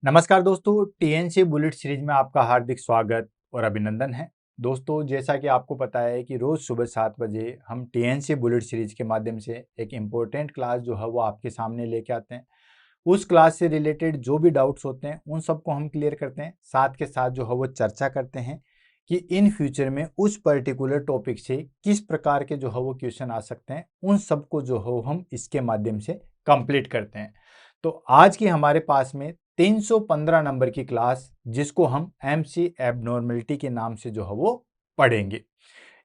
नमस्कार दोस्तों, TNC bullet series में आपका हार्दिक स्वागत और अभिनंदन है। दोस्तों, जैसा कि आपको पता है कि रोज़ सुबह 7 बजे हम टीएनसी बुलेट सीरीज के माध्यम से एक इम्पोर्टेंट क्लास जो है वो आपके सामने लेके आते हैं। उस क्लास से रिलेटेड जो भी डाउट्स होते हैं उन सबको हम क्लियर करते हैं, साथ के साथ जो है वो चर्चा करते हैं कि इन फ्यूचर में उस पर्टिकुलर टॉपिक से किस प्रकार के जो है वो क्वेश्चन आ सकते हैं, उन सबको जो है हम इसके माध्यम से कंप्लीट करते हैं। तो आज की हमारे पास में 315 नंबर की क्लास, जिसको हम एमसी एबनॉर्मलिटी के नाम से जो है वो पढ़ेंगे।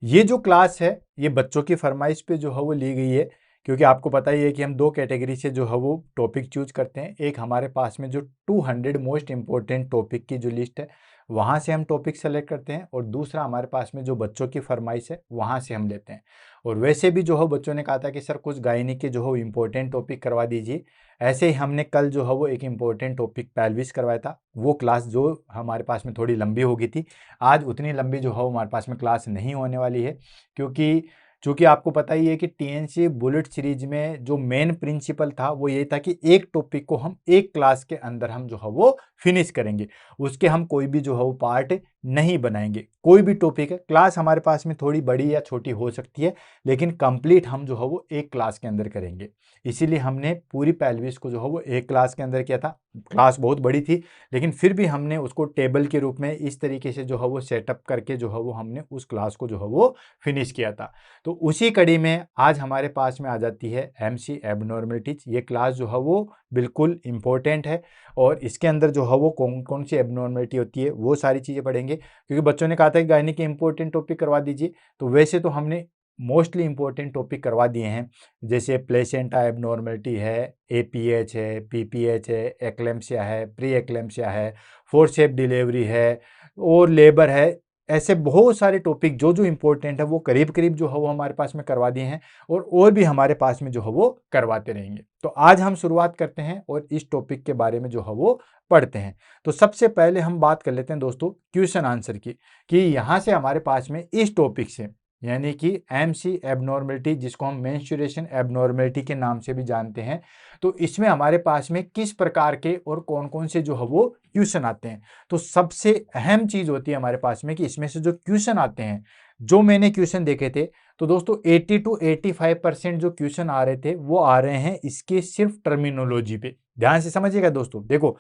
ये जो क्लास है ये बच्चों की फरमाइश पे जो है वो ली गई है, क्योंकि आपको पता ही है कि हम दो कैटेगरी से जो है वो टॉपिक चूज करते हैं। एक हमारे पास में जो 200 मोस्ट इंपॉर्टेंट टॉपिक की जो लिस्ट है वहाँ से हम टॉपिक सेलेक्ट करते हैं, और दूसरा हमारे पास में जो बच्चों की फरमाइश है वहाँ से हम लेते हैं। और वैसे भी जो है बच्चों ने कहा था कि सर कुछ गायनी के जो है इम्पोर्टेंट टॉपिक करवा दीजिए। ऐसे ही हमने कल जो है वो एक इम्पोर्टेंट टॉपिक पेल्विस करवाया था। वो क्लास जो हमारे पास में थोड़ी लंबी हो गई थी, आज उतनी लंबी जो है वो हमारे पास में क्लास नहीं होने वाली है, क्योंकि चूंकि आपको पता ही है कि टीएनसी बुलेट सीरीज में जो मेन प्रिंसिपल था वो ये था कि एक टॉपिक को हम एक क्लास के अंदर हम जो है वो फिनिश करेंगे, उसके हम कोई भी जो है वो पार्ट नहीं बनाएंगे। कोई भी टॉपिक है, क्लास हमारे पास में थोड़ी बड़ी या छोटी हो सकती है, लेकिन कंप्लीट हम जो है वो एक क्लास के अंदर करेंगे। इसीलिए हमने पूरी पेल्विस को जो है वो एक क्लास के अंदर किया था। क्लास बहुत बड़ी थी, लेकिन फिर भी हमने उसको टेबल के रूप में इस तरीके से जो है वो सेटअप करके जो है वो हमने उस क्लास को जो है वो फिनिश किया था। तो उसी कड़ी में आज हमारे पास में आ जाती है एमसी एबनॉर्मलिटीज। ये क्लास जो है वो बिल्कुल इंपॉर्टेंट है, और इसके अंदर जो है वो कौन कौन सी एबनॉर्मलिटी होती है वो सारी चीज़ें पढ़ेंगे। क्योंकि बच्चों ने कहा था कि गायनी के इंपॉर्टेंट टॉपिक करवा दीजिए, तो वैसे तो हमने मोस्टली इंपॉर्टेंट टॉपिक करवा दिए हैं। जैसे प्लेसेंटा एबनॉर्मलिटी है, एपीएच है, पीपीएच है, एक्लेम्सिया है, प्री एक्लेम्सिया है, फोर्सेप डिलीवरी है और लेबर है। ऐसे बहुत सारे टॉपिक जो जो इंपॉर्टेंट है वो करीब करीब जो है वो हमारे पास में करवा दिए हैं, और भी हमारे पास में जो है वो करवाते रहेंगे। तो आज हम शुरुआत करते हैं और इस टॉपिक के बारे में जो है वो पढ़ते हैं। तो सबसे पहले हम बात कर लेते हैं दोस्तों क्वेश्चन आंसर की, कि यहाँ से हमारे पास में इस टॉपिक से, यानी कि एमसी एबनॉर्मलिटी, जिसको हम मेंस्ट्रुएशन एबनॉर्मलिटी के नाम से भी जानते हैं, तो इसमें हमारे पास में किस प्रकार के और कौन कौन से जो है वो क्वेश्चन आते हैं। तो सबसे अहम चीज होती है हमारे पास में कि इसमें से जो क्वेश्चन आते हैं, जो मैंने क्वेश्चन देखे थे, तो दोस्तों 80 to 85% जो क्वेश्चन आ रहे थे वो आ रहे हैं इसके सिर्फ टर्मिनोलॉजी पे। ध्यान से समझिएगा दोस्तों, देखो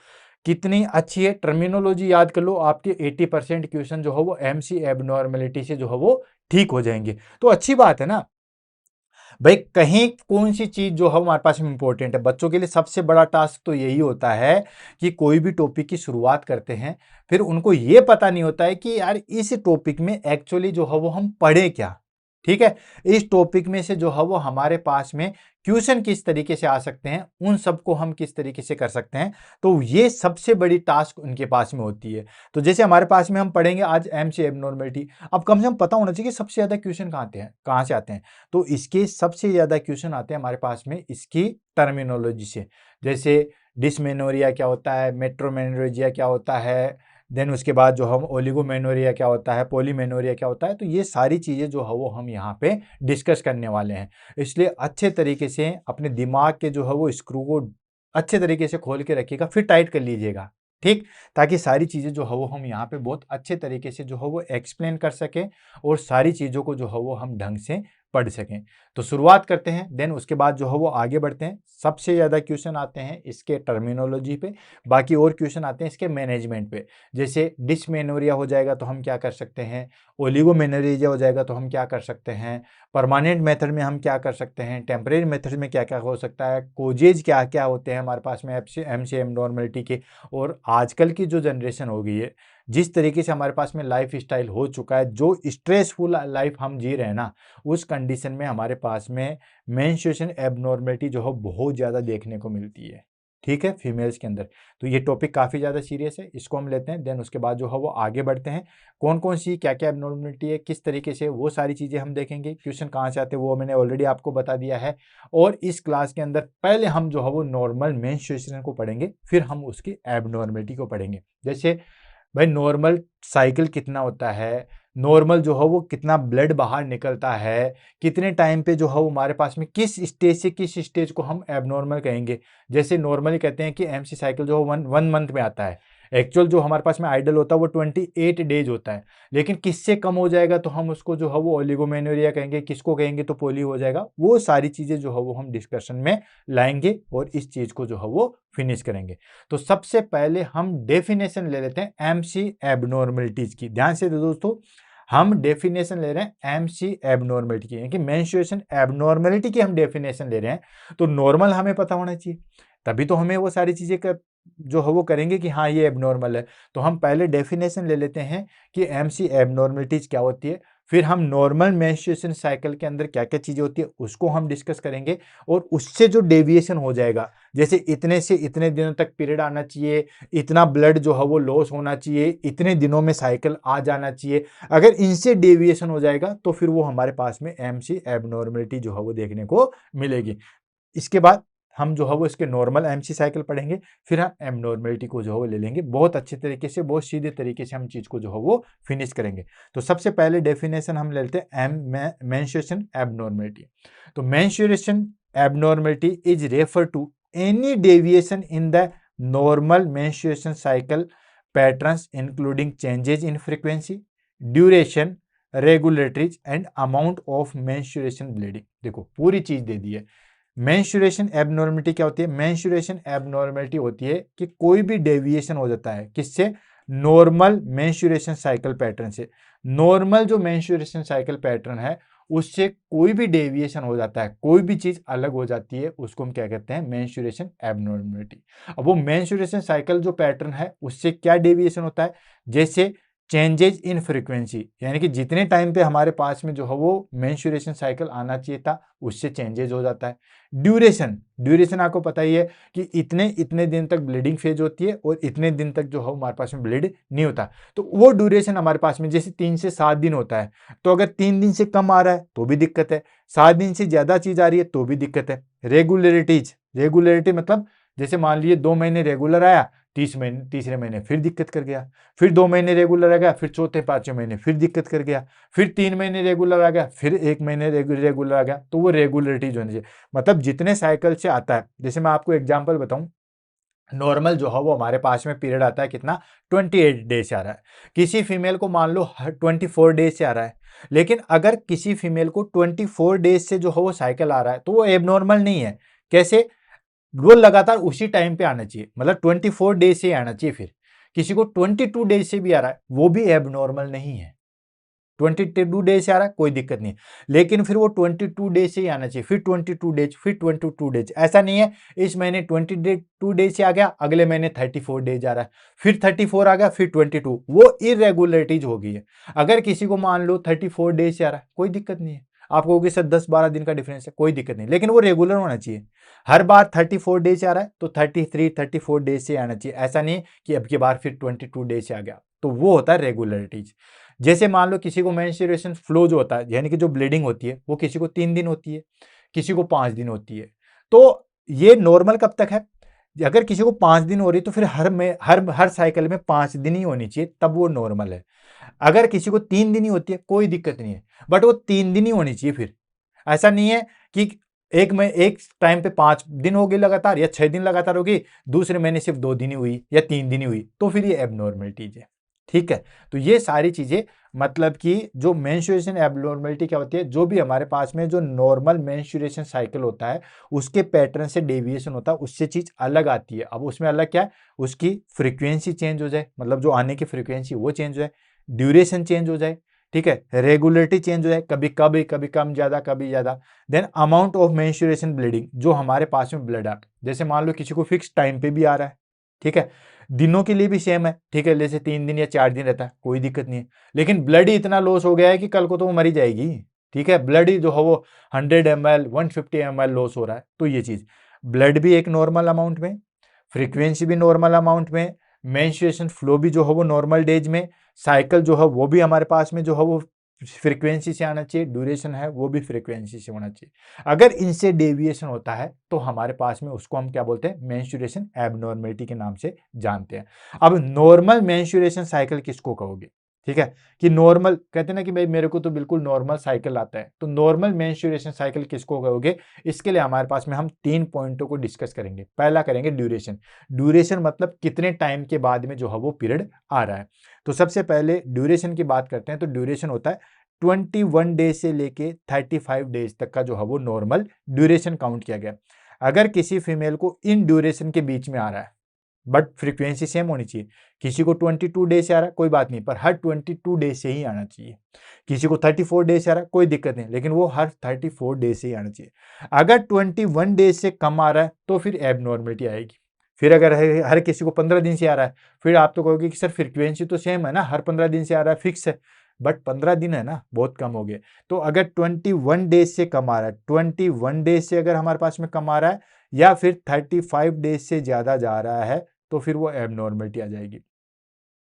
कितनी अच्छी है, टर्मिनोलॉजी याद कर लो, आपके 80% क्वेश्चन जो है वो एमसी एबनॉर्मलिटी से जो है वो ठीक हो जाएंगे। तो अच्छी बात है ना भाई। कहीं कौन सी चीज जो है हमारे पास में इंपॉर्टेंट है, बच्चों के लिए सबसे बड़ा टास्क तो यही होता है कि कोई भी टॉपिक की शुरुआत करते हैं, फिर उनको ये पता नहीं होता है कि यार इस टॉपिक में एक्चुअली जो है वो हम पढ़े क्या। ठीक है, इस टॉपिक में से जो है वो हमारे पास में क्वेश्चन किस तरीके से आ सकते हैं, उन सबको हम किस तरीके से कर सकते हैं। तो ये सबसे बड़ी टास्क उनके पास में होती है। तो जैसे हमारे पास में हम पढ़ेंगे आज एमसी एबनॉर्मलिटी, अब कम से कम पता होना चाहिए कि सबसे ज्यादा क्वेश्चन कहाँ से आते हैं। तो इसके सबसे ज्यादा क्वेश्चन आते हैं हमारे पास में इसकी टर्मिनोलॉजी से। जैसे डिसमेनोरिया क्या होता है, मेट्रोमेनोरेजिया क्या होता है, देन उसके बाद जो हम ओलिगोमेनोरिया क्या होता है, पॉलीमेनोरिया क्या होता है। तो ये सारी चीजें जो है वो हम यहाँ पे डिस्कस करने वाले हैं। इसलिए अच्छे तरीके से अपने दिमाग के जो है वो स्क्रू को अच्छे तरीके से खोल के रखिएगा, फिर टाइट कर लीजिएगा। ठीक, ताकि सारी चीजें जो है वो हम यहाँ पे बहुत अच्छे तरीके से जो है वो एक्सप्लेन कर सकें, और सारी चीजों को जो है वो हम ढंग से पढ़ सकें। तो शुरुआत करते हैं, देन उसके बाद जो है वो आगे बढ़ते हैं। सबसे ज्यादा क्वेश्चन आते हैं इसके टर्मिनोलॉजी पे, बाकी और क्वेश्चन आते हैं इसके मैनेजमेंट पे। जैसे डिसमेनोरिया हो जाएगा तो हम क्या कर सकते हैं, ओलिगोमेनोरिया हो जाएगा तो हम क्या कर सकते हैं, परमानेंट मेथड में हम क्या कर सकते हैं, टेम्परेरी मेथड में क्या क्या हो सकता है, कोजेज क्या क्या होते हैं हमारे पास में एमसीएम नॉर्मलिटी के। और आजकल की जो जनरेशन हो गई है, जिस तरीके से हमारे पास में लाइफ स्टाइल हो चुका है, जो स्ट्रेसफुल लाइफ हम जी रहे हैं ना, उस कंडीशन में हमारे पास में मेंस्ट्रुएशन एबनॉर्मलिटी जो है बहुत ज़्यादा देखने को मिलती है। ठीक है, फीमेल्स के अंदर। तो ये टॉपिक काफ़ी ज़्यादा सीरियस है, इसको हम लेते हैं। देन उसके बाद जो है वो आगे बढ़ते हैं, कौन कौन सी क्या क्या एबनॉर्मलिटी है, किस तरीके से, वो सारी चीज़ें हम देखेंगे। क्वेश्चन कहाँ से आते हैं वो मैंने ऑलरेडी आपको बता दिया है। और इस क्लास के अंदर पहले हम जो है वो नॉर्मल मेंस्ट्रुएशन को पढ़ेंगे, फिर हम उसकी एबनॉर्मलिटी को पढ़ेंगे। जैसे भाई नॉर्मल साइकिल कितना होता है, नॉर्मल जो है वो कितना ब्लड बाहर निकलता है, कितने टाइम पे जो है वो हमारे पास में किस स्टेज से किस स्टेज को हम एबनॉर्मल कहेंगे। जैसे नॉर्मली कहते हैं कि एमसी साइकिल जो है वन मंथ में आता है, एक्चुअल जो हमारे पास में आइडल होता है वो 28 डेज होता है, लेकिन किससे कम हो जाएगा तो हम उसको जो है वो ओलिगोमेनोरिया कहेंगे, किसको कहेंगे तो पोलियो हो जाएगा। वो सारी चीजें जो है वो हम डिस्कशन में लाएंगे और इस चीज को जो है वो फिनिश करेंगे। तो सबसे पहले हम डेफिनेशन ले लेते हैं एमसी एबनॉर्मलिटीज की। ध्यान से दोस्तों, हम डेफिनेशन ले रहे हैं एमसी एबनॉर्मलिटी की, यानी कि मेंस्ट्रुएशन एबनॉर्मलिटी की हम डेफिनेशन ले रहे हैं। तो नॉर्मल हमें पता होना चाहिए, तभी तो हमें वो सारी चीजें जो है वो करेंगे कि हाँ ये एबनॉर्मल है। तो हम पहले डेफिनेशन ले लेते हैं कि एमसी एबनॉर्मलिटीज क्या होती है, फिर हम नॉर्मल मेंस्ट्रुएशन साइकिल के अंदर क्या क्या चीजें होती है उसको हम डिस्कस करेंगे, और उससे जो डेविएशन हो जाएगा, जैसे इतने से इतने दिनों तक पीरियड आना चाहिए, इतना ब्लड जो है वो लॉस होना चाहिए, इतने दिनों में साइकिल आ जाना चाहिए, अगर इनसे डेविएशन हो जाएगा तो फिर वो हमारे पास में एमसी एबनॉर्मलिटी जो है वो देखने को मिलेगी। इसके बाद हम जो है वो इसके नॉर्मल एमसी साइकिल पढ़ेंगे, फिर हम एबनॉर्मलिटी को जो है वो ले लेंगे, बहुत अच्छे तरीके से, बहुत सीधे तरीके से हम चीज को जो है वो फिनिश करेंगे। तो सबसे पहले डेफिनेशन हम ले लेते हैं मेंस्ट्रुएशन एबनॉर्मलिटी। तो menstruation abnormality is refer to any deviation in the normal menstruation cycle patterns including changes in frequency, duration, regularities and amount of menstruation bleeding. देखो पूरी चीज दे दी है। मेंस्ट्रुएशन एबनॉर्मलिटी क्या होती है? मेंस्ट्रुएशन एबनॉर्मलिटी होती है कि कोई भी डेविएशन हो जाता है, किससे? नॉर्मल मेंस्ट्रुएशन साइकिल पैटर्न से। नॉर्मल जो मेंस्ट्रुएशन साइकिल पैटर्न है उससे कोई भी डेविएशन हो जाता है, कोई भी चीज अलग हो जाती है, उसको हम क्या कहते हैं? Menstruation abnormality. अब वो मेंस्ट्रुएशन साइकिल जो पैटर्न है उससे क्या डेविएशन होता है? जैसे चेंजेज इन फ्रीक्वेंसी, यानी कि जितने टाइम पे हमारे पास में जो है वो मेंस्ट्रुएशन साइकिल आना चाहिए था उससे चेंजेज हो जाता है। ड्यूरेशन, ड्यूरेशन आपको पता ही है कि इतने इतने दिन तक ब्लीडिंग फेज होती है और इतने दिन तक जो है हमारे पास में ब्लीड नहीं होता, तो वो ड्यूरेशन हमारे पास में जैसे 3 से 7 दिन होता है, तो अगर 3 दिन से कम आ रहा है तो भी दिक्कत है, 7 दिन से ज्यादा चीज आ रही है तो भी दिक्कत है। रेगुलरिटीज, रेगुलरिटी मतलब जैसे मान लीजिए 2 महीने रेगुलर आया, तीसरे महीने फिर दिक्कत कर गया, फिर 2 महीने रेगुलर आ गया, फिर चौथे पांचवें महीने फिर दिक्कत कर गया, फिर 3 महीने रेगुलर आ गया, फिर 1 महीने रेगुलर आ गया। तो वो रेगुलरिटी जो होनी चाहिए, मतलब जितने साइकिल से आता है। जैसे मैं आपको एग्जांपल बताऊं, नॉर्मल जो है वो हमारे पास में पीरियड आता है कितना? 28 डेज से आ रहा है। किसी फीमेल को मान लो 24 डेज से आ रहा है, लेकिन अगर किसी फीमेल को 24 डेज से जो है वो साइकिल आ रहा है तो वो एबनॉर्मल नहीं है। कैसे? वो लगातार उसी टाइम पे आना चाहिए, मतलब 24 डेज से आना चाहिए। फिर किसी को 22 डेज से भी आ रहा है वो भी एबनॉर्मल नहीं है। 22 डेज से आ रहा है कोई दिक्कत नहीं है, लेकिन फिर वो 22 डेज से ही आना चाहिए, फिर 22 डेज, फिर 22 डेज। ऐसा नहीं है इस महीने 22 डेज से आ गया, अगले महीने 34 डेज आ रहा है, फिर 34 आ गया, फिर 22, वो इरेगुलरिटीज हो गई है। अगर किसी को मान लो 34 डेज से आ रहा है कोई दिक्कत नहीं है, आप कहोगे सर 10-12 दिन का डिफरेंस है, कोई दिक्कत नहीं, लेकिन वो रेगुलर होना चाहिए। हर बार 34 डेज से आ रहा है तो 34 डेज से आना चाहिए, ऐसा नहीं कि अब की बार फिर 22 डेज से आ गया, तो वो होता है रेगुलरिटीज। जैसे मान लो किसी को मेंस्ट्रुएशन फ्लो जो होता है, यानी कि जो ब्लीडिंग होती है, वो किसी को 3 दिन होती है, किसी को 5 दिन होती है। तो ये नॉर्मल कब तक है? अगर किसी को 5 दिन हो रही है तो फिर हर साइकिल में 5 दिन ही होनी चाहिए, तब वो नॉर्मल है। अगर किसी को 3 दिन ही होती है कोई दिक्कत नहीं है, बट वो 3 दिन ही होनी चाहिए। फिर ऐसा नहीं है कि एक टाइम पे 5 दिन हो गई लगातार या 6 दिन लगातार होगी, दूसरे महीने सिर्फ 2 दिन ही हुई या 3 दिन ही हुई, तो फिर ये एबनॉर्मलिटीज है। ठीक है, तो ये सारी चीजें, मतलब कि जो मेंस्ट्रुएशन एबनॉर्मलिटी क्या होती है, जो भी हमारे पास में जो नॉर्मल मेंस्ट्रुएशन साइकिल होता है उसके पैटर्न से डेविएशन होता है, उससे चीज अलग आती है। अब उसमें अलग क्या है? उसकी फ्रीक्वेंसी चेंज हो जाए, मतलब जो आने की फ्रीक्वेंसी वो चेंज हो जाए, ड्यूरेशन चेंज हो जाए, ठीक है, रेगुलेटरी चेंज हो जाए, कभी कभी कम ज्यादा, कभी ज्यादा। Then amount of menstruation bleeding, जो हमारे पास में ब्लड आ, जैसे मान लो किसी को फिक्स टाइम पे भी आ रहा है, ठीक है, दिनों के लिए भी सेम है, ठीक है, जैसे 3 दिन या 4 दिन रहता है कोई दिक्कत नहीं है, लेकिन ब्लड ही इतना लॉस हो गया है कि कल को तो वो मरी जाएगी। ठीक है, ब्लड ही जो है वो 100 ml 150 ml लॉस हो रहा है, तो ये चीज, ब्लड भी एक नॉर्मल अमाउंट में, फ्रीक्वेंसी भी नॉर्मल अमाउंट में, मेंस्ट्रुएशन फ्लो भी जो है वो नॉर्मल डेज में, साइकिल जो है वो भी हमारे पास में जो है वो फ्रीक्वेंसी से आना चाहिए, ड्यूरेशन है वो भी फ्रीक्वेंसी से होना चाहिए। अगर इनसे डेविएशन होता है तो हमारे पास में उसको हम क्या बोलते हैं? मेंस्ट्रुएशन एबनॉर्मलिटी के नाम से जानते हैं। अब नॉर्मल मेंस्ट्रुएशन साइकिल किसको कहोगे? ठीक है, कि नॉर्मल कहते हैं ना कि भाई मेरे को तो बिल्कुल नॉर्मल साइकिल आता है, तो नॉर्मल मेंस्ट्रुएशन साइकिल किसको कहोगे? इसके लिए हमारे पास में हम 3 पॉइंटों को डिस्कस करेंगे। पहला करेंगे ड्यूरेशन। ड्यूरेशन मतलब कितने टाइम के बाद में जो है वो पीरियड आ रहा है। तो सबसे पहले ड्यूरेशन की बात करते हैं, तो ड्यूरेशन होता है 21 डेज से लेके 35 डेज तक का जो है वो नॉर्मल ड्यूरेशन काउंट किया गया। अगर किसी फीमेल को इन ड्यूरेशन के बीच में आ रहा है, बट फ्रीक्वेंसी सेम होनी चाहिए। किसी को 22 डेज से आ रहा है कोई बात नहीं, पर हर 22 डेज से ही आना चाहिए। किसी को 34 डेज से आ रहा है कोई दिक्कत नहीं, लेकिन वो हर 34 डेज से ही आना चाहिए। अगर 21 डेज से कम आ रहा है तो फिर एबनॉर्मलिटी आएगी। फिर अगर हर किसी को 15 दिन से आ रहा है, फिर आप तो कहोगे कि सर फ्रीक्वेंसी तो सेम है ना, हर 15 दिन से आ रहा है, फिक्स है। बट 15 दिन है ना, बहुत कम हो गए। तो अगर 21 डेज से कम आ रहा है, 21 डेज से अगर हमारे पास में कम आ रहा है, या फिर 35 डेज से ज्यादा जा रहा है, तो फिर वो एबनॉर्मलिटी आ जाएगी।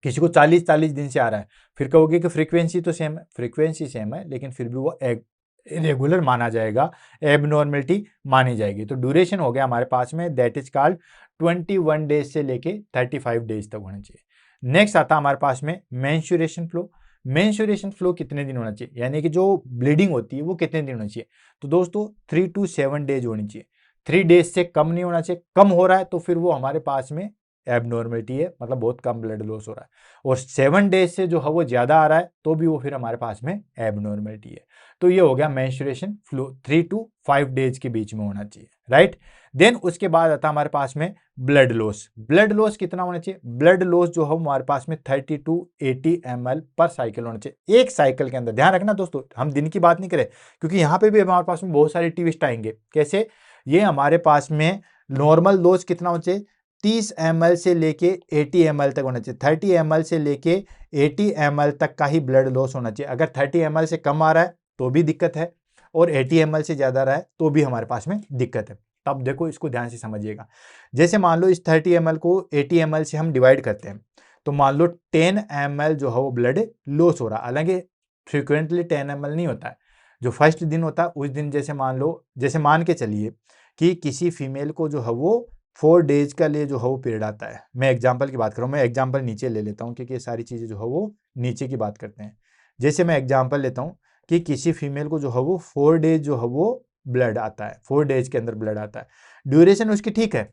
किसी को 40 दिन से आ रहा है, फिर कहोगे कि फ्रीक्वेंसी तो सेम है, फ्रीक्वेंसी सेम है, लेकिन फिर भी वो इरेगुलर माना जाएगा, एबनॉर्मलिटी मानी जाएगी। तो ड्यूरेशन हो गया हमारे पास में, दैट इज कॉल्ड 21 डेज से लेके 35 डेज तक होना चाहिए। नेक्स्ट आता है हमारे पास में मेंस्ट्रुएशन फ्लो। मेंस्ट्रुएशन फ्लो कितने दिन होना चाहिए, यानी कि जो ब्लीडिंग होती है वो कितने दिन होना चाहिए? तो दोस्तों 3 to 7 डेज होनी चाहिए। 3 डेज से कम नहीं होना चाहिए। कम हो रहा है तो फिर वो हमारे पास में एबनॉर्मलिटी है, मतलब बहुत कम ब्लड लॉस हो रहा है। और 7 डेज से जो है वो ज्यादा आ रहा है तो भी वो फिर हमारे पास में एबनॉर्मलिटी है। तो ये हो गया मेंस्ट्रुएशन फ्लो, 3 to 5 डेज के बीच में होना चाहिए, राइट। देन उसके बाद आता है हमारे पास में ब्लड लॉस। ब्लड लॉस कितना होना चाहिए? ब्लड लॉस जो है हमारे पास में 30 to 80 ml पर साइकिल होना चाहिए, एक साइकिल के अंदर। ध्यान रखना दोस्तों, हम दिन की बात नहीं करें, क्योंकि यहाँ पे भी हमारे पास में बहुत सारे ट्विस्ट आएंगे। कैसे? ये हमारे पास में नॉर्मल डोज कितना होना चाहिए? 30 ml से लेके 80 ml तक होना चाहिए। 30 ml से लेके 80 ml तक का ही ब्लड लॉस होना चाहिए। अगर 30 ml से कम आ रहा है तो भी दिक्कत है, और 80 ml से ज्यादा रहा है तो भी हमारे पास में दिक्कत है। तब देखो, इसको ध्यान से समझिएगा। जैसे मान लो इस 30 ml को 80 ml से हम डिवाइड करते हैं, तो मान लो 10 ml जो है वो ब्लड लॉस हो रहा है। हालांकि फ्रिक्वेंटली 10 ml नहीं होता है, जो फर्स्ट दिन होता है उस दिन, जैसे मान लो, जैसे मान के चलिए कि किसी फीमेल को जो है वो 4 डेज का लिए जो है वो पीरियड आता है। मैं एग्जाम्पल की बात कर रहा हूँ, मैं एग्जाम्पल नीचे ले लेता हूँ, क्योंकि ये सारी चीजें जो है वो नीचे की बात करते हैं। जैसे मैं एग्जाम्पल लेता हूँ कि किसी फीमेल को जो है वो 4 डेज जो है वो ब्लड आता है, 4 डेज के अंदर ब्लड आता है। ड्यूरेशन उसकी ठीक है,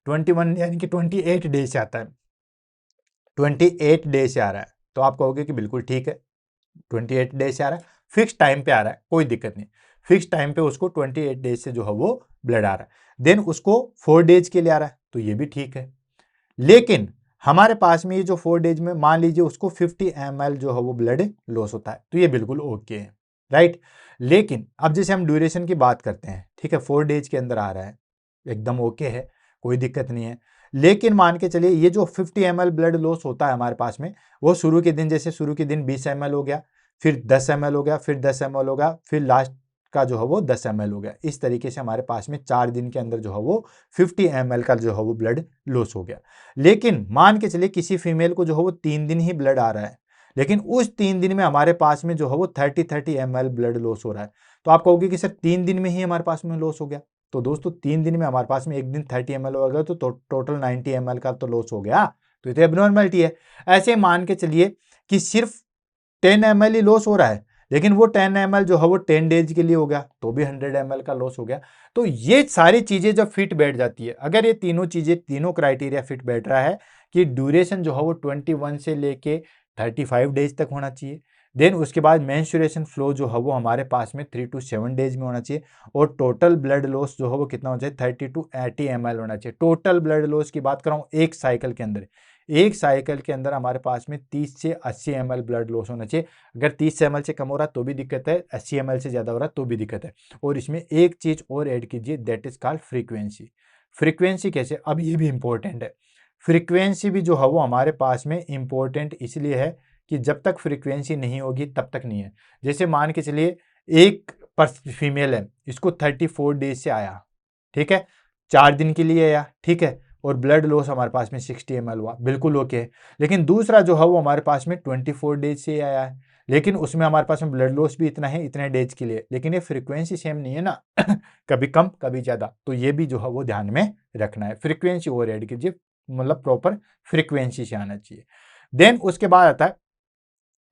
21 यानी कि 28 डेज से आता है, 28 डेज से आ रहा है, तो आप कहोगे कि बिल्कुल ठीक है, 28 डेज से आ रहा है, फिक्स टाइम पे आ रहा है, कोई दिक्कत नहीं। फिक्स टाइम पे उसको 28 डेज से जो है वो ब्लड आ रहा है। देन उसको 4 डेज के लिए आ रहा है, तो ये भी ठीक है। लेकिन हमारे पास में ये जो 4 डेज में मान लीजिए उसको 50 ml जो है वो ब्लड लॉस होता है, तो ये बिल्कुल ओके है, राइट। लेकिन अब जैसे हम ड्यूरेशन की बात करते हैं, ठीक है, 4 डेज के अंदर आ रहा है, एकदम ओके है, कोई दिक्कत नहीं है। लेकिन मान के चलिए ये जो 50 ml ब्लड लॉस होता है हमारे पास में, वो शुरू के दिन, जैसे शुरू के दिन 20 ml हो गया, फिर 10 ml हो गया, फिर 10 ml हो गया, फिर लास्ट का जो है वो 10 ml हो गया। इस तरीके से हमारे पास में 4 दिन के अंदर जो है वो 50 ml का जो है वो ब्लड लॉस हो गया। लेकिन मान के चलिए किसी फीमेल को जो है वो 3 दिन ही ब्लड आ रहा है, लेकिन उस 3 दिन में हमारे पास में जो है वो 30 ml ब्लड लॉस हो रहा है। तो आप कहोगे कि सर 3 दिन में ही हमारे पास में लॉस हो गया। तो दोस्तों 3 दिन में हमारे पास में एक दिन 30 ml हो गया, तो टोटल 90 ml का तो लॉस हो गया, तो ये तो एबनॉर्मलिटी है। ऐसे मान के चलिए कि सिर्फ 10 ml ही लॉस हो रहा है, लेकिन वो 10 ml जो है वो 10 डेज के लिए हो गया, तो भी 100 ml का लॉस हो गया। तो ये सारी चीजें जब फिट बैठ जाती है, अगर ये तीनों चीजें, तीनों क्राइटेरिया फिट बैठ रहा है कि ड्यूरेशन जो है वो 21 से लेके 35 डेज तक होना चाहिए, देन उसके बाद मेंस्ट्रुएशन फ्लो जो है वो हमारे पास में 3 to 7 डेज में होना चाहिए, और टोटल ब्लड लॉस जो है वो कितना होना चाहिए? 30 to 80 ml होना चाहिए। टोटल ब्लड लॉस की बात कर रहा हूँ एक साइकिल के अंदर। एक साइकिल के अंदर हमारे पास में 30 से 80 ml ब्लड लॉस होना चाहिए। अगर 30 ml से कम हो रहा है तो भी दिक्कत है, 80 ml से ज्यादा हो रहा है तो भी दिक्कत है। और इसमें एक चीज और ऐड कीजिए, that is called frequency. Frequency कैसे? अब ये भी इंपॉर्टेंट है। फ्रीक्वेंसी भी जो है वो हमारे पास में इंपॉर्टेंट इसलिए है कि जब तक फ्रीक्वेंसी नहीं होगी तब तक नहीं है। जैसे मान के चलिए एक फीमेल है, इसको 34 डेज से आया, ठीक है, 4 दिन के लिए आया, ठीक है, और ब्लड लॉस हमारे पास में 60 ml हुआ, बिल्कुल ओके है। लेकिन दूसरा जो है वो हमारे पास में 24 डेज से आया है, लेकिन उसमें हमारे पास में ब्लड लॉस भी इतना है, इतने डेज के लिए, लेकिन ये फ्रीक्वेंसी सेम नहीं है ना कभी कम कभी ज्यादा, तो ये भी जो है वो ध्यान में रखना है। फ्रीक्वेंसी और ऐड कीजिए, मतलब प्रॉपर फ्रीक्वेंसी से आना चाहिए। देन उसके बाद आता है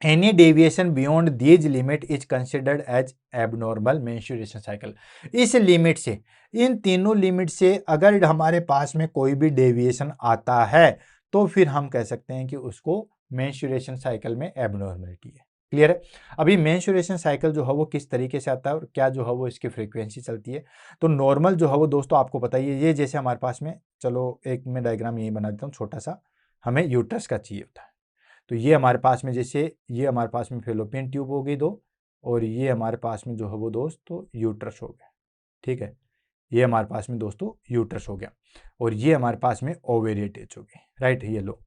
any deviation beyond these limit is considered as abnormal menstruation cycle. इस लिमिट से, इन तीनों लिमिट से अगर हमारे पास में कोई भी डेविएशन आता है तो फिर हम कह सकते हैं कि उसको मेंस्ट्रुएशन साइकिल में एबनॉर्मलिटी है। क्लियर है? अभी मेंस्ट्रुएशन साइकिल जो है वो किस तरीके से आता है और क्या जो है वो इसकी फ्रीक्वेंसी चलती है। तो नॉर्मल जो है वो दोस्तों आपको पता ही है, ये जैसे हमारे पास में, चलो एक मैं डायग्राम यही बना देता हूँ छोटा सा, हमें यूट्रस का चाहिए होता है। तो ये हमारे पास में, जैसे ये हमारे पास में फेलोपियन ट्यूब हो गई दो, और ये हमारे पास में जो है वो दोस्तों यूट्रस हो गया। ठीक है, ये हमारे पास में दोस्तों यूट्रस हो गया, और ये हमारे पास में ओवेरी अटैच हो गई। राइट, ये लो,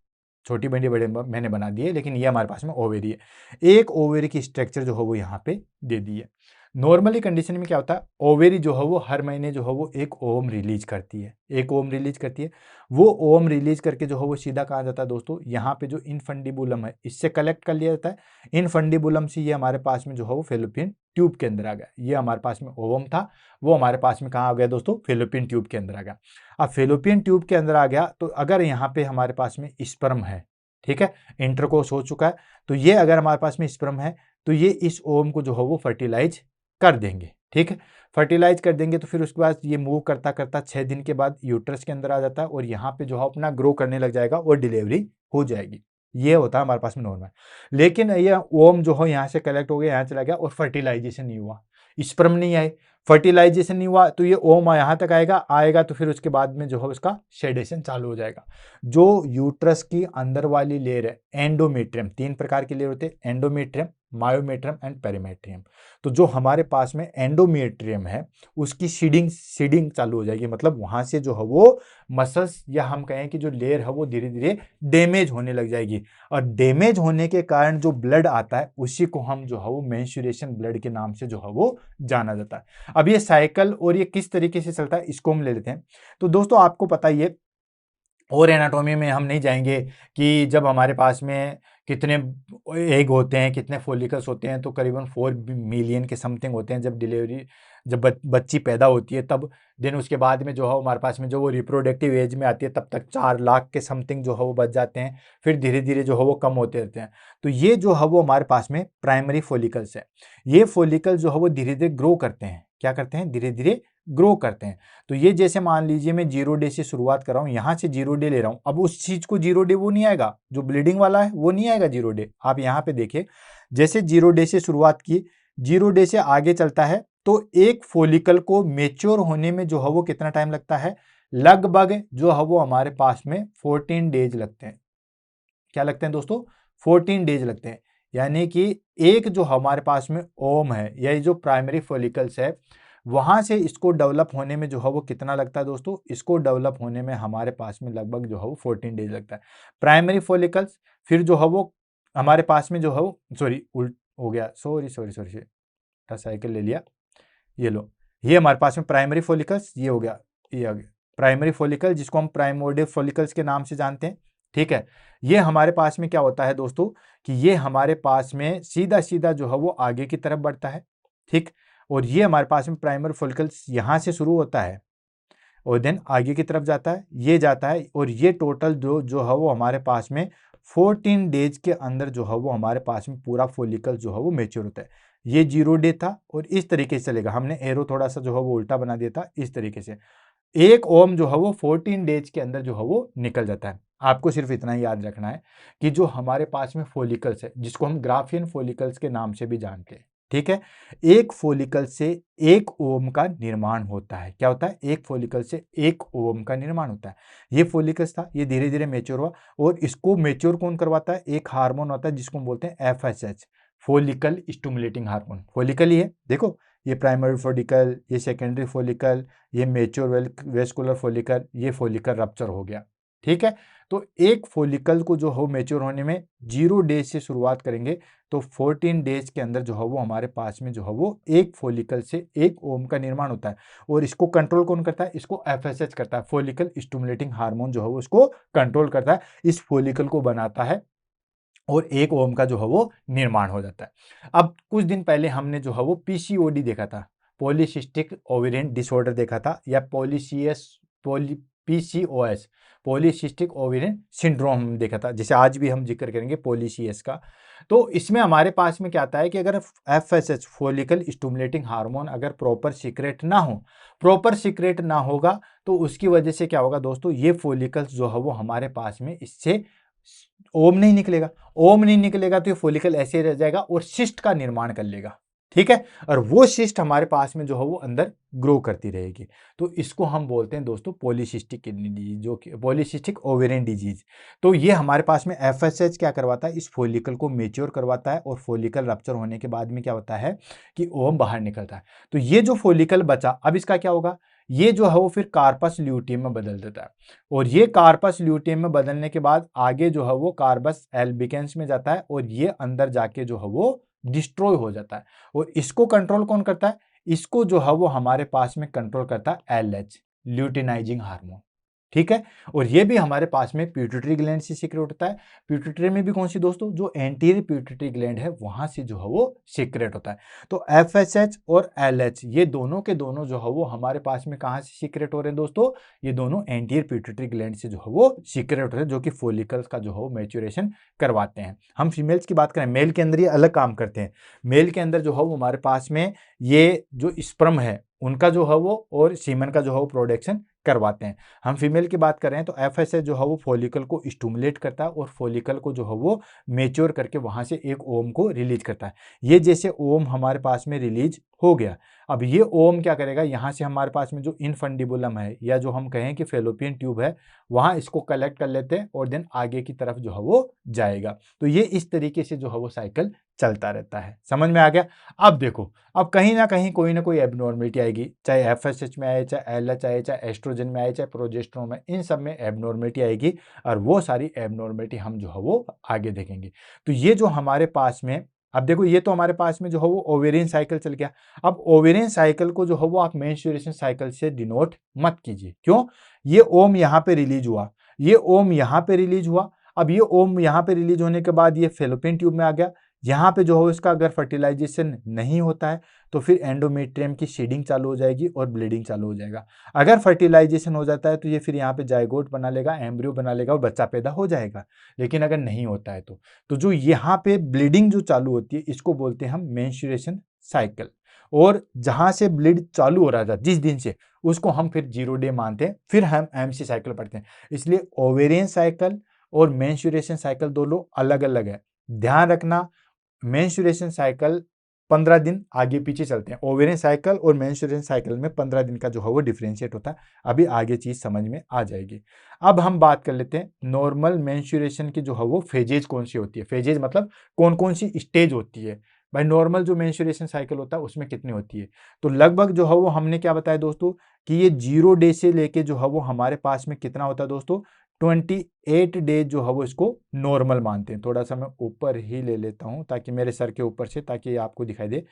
छोटी बड़ी बड़े मैंने बना दिए, लेकिन ये हमारे पास में ओवेरी है। एक ओवेरी की स्ट्रक्चर जो है वो यहाँ पे दे दी है। नॉर्मली कंडीशन में क्या होता है, ओवेरी जो है वो हर महीने जो है वो एक ओवम रिलीज करती है, एक ओवम रिलीज करती है। वो ओवम रिलीज करके जो है वो सीधा कहाँ जाता है दोस्तों, यहाँ पे जो इनफंडिबुलम है इससे कलेक्ट कर लिया जाता है। इनफंडिबुलम से ये हमारे पास में जो है वो फेलोपियन ट्यूब के अंदर आ गया। ये हमारे पास में ओवम था, वो हमारे पास में कहाँ आ गया दोस्तों, फेलोपियन ट्यूब के अंदर आ गया। अब फेलोपियन ट्यूब के अंदर आ गया तो अगर यहाँ पे हमारे पास में स्पर्म है, ठीक है, इंटरकोर्स हो चुका है, तो ये अगर हमारे पास में स्पर्म है तो ये इस ओवम को जो है वो फर्टिलाइज कर देंगे। ठीक है, फर्टिलाइज कर देंगे तो फिर उसके बाद ये मूव करता करता 6 दिन के बाद यूट्रस के अंदर आ जाता है, और यहाँ पे जो है अपना ग्रो करने लग जाएगा और डिलीवरी हो जाएगी। ये होता है हमारे पास में नॉर्मल। लेकिन ये ओम जो हो यहाँ से कलेक्ट हो गया, यहाँ चला गया और फर्टिलाइजेशन नहीं हुआ, स्पर्म नहीं आए, फर्टिलाइजेशन नहीं हुआ, तो ये ओम यहाँ तक आएगा तो फिर उसके बाद में जो है उसका शेडेशन चालू हो जाएगा। जो यूट्रस की अंदर वाली लेयर है एंडोमेट्रियम, 3 प्रकार की लेयर होते हैं, एंडोमेट्रियम, मायोमेट्रियम एंड पेरीमेट्रियम। तो जो हमारे पास में एंडोमेट्रियम है उसकी सीडिंग चालू हो जाएगी, मतलब वहां से जो है वो मसल्स, या हम कहें कि जो लेयर है वो धीरे धीरे डैमेज होने लग जाएगी, और डैमेज होने के कारण जो ब्लड आता है उसी को हम जो है वो मेंस्ट्रुएशन ब्लड के नाम से जो है वो जाना जाता है। अब ये साइकिल और ये किस तरीके से चलता है इसको हम ले लेते हैं। तो दोस्तों आपको पता ही है, और एनाटॉमी में हम नहीं जाएंगे कि जब हमारे पास में कितने एग होते हैं, कितने फोलिकल्स होते हैं, तो करीबन 4 मिलियन के समथिंग होते हैं जब डिलीवरी, जब बच्ची पैदा होती है तब। देन उसके बाद में जो है हमारे पास में जो वो रिप्रोडक्टिव एज में आती है तब तक 4 लाख के समथिंग जो है वो बच जाते हैं, फिर धीरे धीरे जो है वो कम होते रहते हैं। तो ये जो है वो हमारे पास में प्राइमरी फोलिकल्स है। ये फोलिकल जो है वो धीरे धीरे ग्रो करते हैं, क्या करते हैं, धीरे धीरे ग्रो करते हैं। तो ये जैसे मान लीजिए मैं 0 डे से शुरुआत कर रहा हूँ, यहाँ से 0 डे ले रहा हूँ, अब उस चीज को 0 डे वो नहीं आएगा, जो ब्लीडिंग वाला है वो नहीं आएगा 0 डे। आप यहाँ पे देखिए, जैसे 0 डे से शुरुआत की, 0 डे से आगे चलता है, तो एक फोलिकल को मेच्योर होने में जो है वो कितना टाइम लगता है, लगभग जो है वो हमारे पास में 14 डेज लगते हैं। क्या लगते हैं दोस्तों, 14 डेज लगते हैं। यानी कि एक जो हमारे पास में ओम है, या जो प्राइमरी फोलिकल्स है, वहां से इसको डेवलप होने में जो है वो कितना लगता है दोस्तों, इसको डेवलप होने में हमारे पास में लगभग जो है वो 14 डेज लगता है, प्राइमरी फोलिकल्स। फिर जो है वो हमारे पास में जो है वो, सॉरी उल्ट हो गया, सॉरी सॉरी सॉरी, साइकिल ले लिया, ये लो, ये हमारे पास में प्राइमरी फोलिकल्स, ये हो गया, ये आ गया प्राइमरी फोलिकल, जिसको हम प्राइमोर्डियल फोलिकल्स के नाम से जानते हैं। ठीक है, ये हमारे पास में क्या होता है दोस्तों, कि ये हमारे पास में सीधा सीधा जो है वो आगे की तरफ बढ़ता है। ठीक, और ये हमारे पास में प्राइमरी फोलिकल्स यहाँ से शुरू होता है और देन आगे की तरफ जाता है, ये जाता है, और ये टोटल जो है वो हमारे पास में 14 डेज के अंदर जो है वो हमारे पास में पूरा फोलिकल जो है वो मेच्योर होता है। ये 0 डे था और इस तरीके से चलेगा, हमने एरो थोड़ा सा जो है वो उल्टा बना दिया था, इस तरीके से एक ओम जो है वो 14 डेज के अंदर जो है वो निकल जाता है। आपको सिर्फ इतना ही याद रखना है कि जो हमारे पास में फोलिकल्स है, जिसको हम ग्राफियन फोलिकल्स के नाम से भी जानते हैं, ठीक है, एक फोलिकल से एक ओम का निर्माण होता है। क्या होता है, एक फोलिकल से एक ओम का निर्माण होता है। ये फोलिकल्स था, ये धीरे धीरे मेच्योर हुआ, और इसको मेच्योर कौन करवाता है, एक हार्मोन होता है जिसको हम बोलते हैं FSH, follicle stimulating hormone. Follicle ही है, देखो ये प्राइमरी फोलिकल, ये सेकेंडरी फोलिकल, ये मेच्योर वेस्कुलर फोलिकल, ये फोलिकल रप्चर हो गया। ठीक है, तो एक फोलिकल को जो हो मेच्योर होने में 0 डेज से शुरुआत करेंगे, तो 14 डेज के अंदर जो है वो हमारे पास में जो है वो एक फोलिकल से एक ओम का निर्माण होता है। और इसको कंट्रोल कौन करता है, इसको FSH करता है, फोलिकल स्टिमुलेटिंग हार्मोन जो है वो इसको कंट्रोल करता है, इस फोलिकल को बनाता है, और एक ओम का जो है वो निर्माण हो जाता है। अब कुछ दिन पहले हमने जो है वो PCOD देखा था, पॉलीसिस्टिक ओवेरियन डिसऑर्डर देखा था, या PCOS, पॉलीसिस्टिक ओवेरियन सिंड्रोम देखा था, जैसे आज भी हम जिक्र करेंगे पॉलीसीएस का। तो इसमें हमारे पास में क्या आता है कि अगर FSH फॉलिकल स्टिमुलेटिंग हार्मोन अगर प्रॉपर सीक्रेट ना हो, प्रॉपर सीक्रेट ना होगा तो उसकी वजह से क्या होगा दोस्तों, ये फॉलिकल्स जो है वो हमारे पास में इससे ओम नहीं निकलेगा। ओम नहीं निकलेगा तो ये फॉलिकल ऐसे रह जाएगा और सिस्ट का निर्माण कर लेगा, ठीक है। और वो सिस्ट हमारे पास में जो है वो अंदर ग्रो करती रहेगी। तो इसको हम बोलते हैं दोस्तों पॉलीसिस्टिक किडनी डिजीज, जो कि पॉलीसिस्टिक ओवेरियन डिजीज। तो ये हमारे पास में FSH क्या करवाता है, इस फॉलिकल को मेच्योर करवाता है और फॉलिकल रप्चर होने के बाद में क्या होता है कि ओम बाहर निकलता है। तो ये जो फॉलिकल बचा, अब इसका क्या होगा, ये जो है वो फिर कार्पस ल्यूटियम में बदल देता है। और ये कार्पस ल्यूटियम में बदलने के बाद आगे जो है वो कार्पस एल्बिकेंस में जाता है और ये अंदर जाके जो है वो डिस्ट्रॉय हो जाता है। और इसको कंट्रोल कौन करता है, इसको जो है वो हमारे पास में कंट्रोल करता है LH, ल्यूटिनाइजिंग हार्मोन, ठीक है। और ये भी हमारे पास में पिट्यूटरी ग्लैंड से सीक्रेट होता है। पिट्यूटरी में भी कौन सी दोस्तों, जो एंटीरियर पिट्यूटरी ग्लैंड है वहां से जो है वो सीक्रेट होता है। तो FSH और LH ये दोनों के दोनों जो है वो हमारे पास में कहां से सीक्रेट हो रहे हैं दोस्तों, ये दोनों एंटीरियर पिट्यूटरी ग्लैंड से जो है वो सीक्रेट हो रहे हैं, जो कि फॉलिकल्स का जो है वो मैच्योरेशन करवाते हैं। हम फीमेल्स की बात करें, मेल के अंदर ये अलग काम करते हैं। मेल के अंदर जो है वो हमारे पास में ये जो स्पर्म है उनका जो है वो और सीमन का जो है वो प्रोडक्शन करवाते हैं। हम फीमेल की बात कर रहे हैं तो FSH जो है वो फॉलिकल को स्टिमुलेट करता है और फॉलिकल को जो है वो मेच्योर करके वहां से एक ओम को रिलीज करता है। ये जैसे ओम हमारे पास में रिलीज हो गया, अब ये ओम क्या करेगा, यहाँ से हमारे पास में जो इनफंडिबुलम है या जो हम कहें कि फेलोपियन ट्यूब है, वहां इसको कलेक्ट कर लेते हैं और देन आगे की तरफ जो है वो जाएगा। तो ये इस तरीके से जो है वो साइकिल चलता रहता है। समझ में आ गया। अब देखो, अब कहीं ना कहीं कोई ना कोई एबनॉर्मलिटी आएगी, चाहे FSH में आए, चाहे LH आए, चाहे एस्ट्रोजन में आए, चाहे प्रोजेस्टेरोन में, इन सब में एबनॉर्मलिटी आएगी और वो सारी एबनॉर्मलिटी हम जो है वो आगे देखेंगे। तो ये जो हमारे पास में, अब देखो ये तो हमारे पास में जो है वो ओवेरियन साइकिल चल गया। अब ओवेरियन साइकिल को जो है वो आप मेंस्ट्रुएशन साइकिल से डिनोट मत कीजिए। क्यों, ये ओम यहाँ पे रिलीज हुआ, ये ओम यहाँ पे रिलीज हुआ। अब ये ओम यहाँ पे रिलीज होने के बाद ये फेलोपियन ट्यूब में आ गया। यहाँ पे जो है इसका अगर फर्टिलाइजेशन नहीं होता है तो फिर एंडोमेट्रियम की शेडिंग चालू हो जाएगी और ब्लीडिंग चालू हो जाएगा। अगर फर्टिलाइजेशन हो जाता है तो ये फिर यहाँ पे जाइगोट बना लेगा, एम्ब्रियो बना लेगा और बच्चा पैदा हो जाएगा। लेकिन अगर नहीं होता है तो जो यहाँ पे ब्लीडिंग जो चालू होती है इसको बोलते हैं हम मेंस्ट्रुएशन साइकिल। और जहां से ब्लीड चालू हो रहा था जिस दिन से, उसको हम फिर 0 डे मानते हैं, फिर हम MC साइकिल पढ़ते हैं। इसलिए ओवेरियन साइकिल और मेंस्ट्रुएशन साइकिल दोनों अलग अलग है। ध्यान रखना, मेंस्ट्रुएशन साइकिल 15 दिन आगे पीछे चलते हैं, ओवेरियन साइकिल और मेंस्ट्रुएशन साइकिल में 15 दिन का जो है वो डिफरेंशिएट होता है। अभी आगे चीज समझ में आ जाएगी। अब हम बात कर लेते हैं नॉर्मल मेंस्ट्रुएशन की जो है वो फेजेज कौन सी होती है। फेजेज मतलब कौन कौन सी स्टेज होती है। भाई नॉर्मल जो मेंस्ट्रुएशन साइकिल होता है उसमें कितनी होती है, तो लगभग जो है वो हमने क्या बताया दोस्तों कि ये 0 डे से लेके जो है वो हमारे पास में कितना होता है दोस्तों, 28 डेज जो है वो इसको नॉर्मल मानते हैं। थोड़ा सा मैं ऊपर ही ले लेता हूं ताकि मेरे सर के ऊपर से, ताकि आपको दिखाई दे।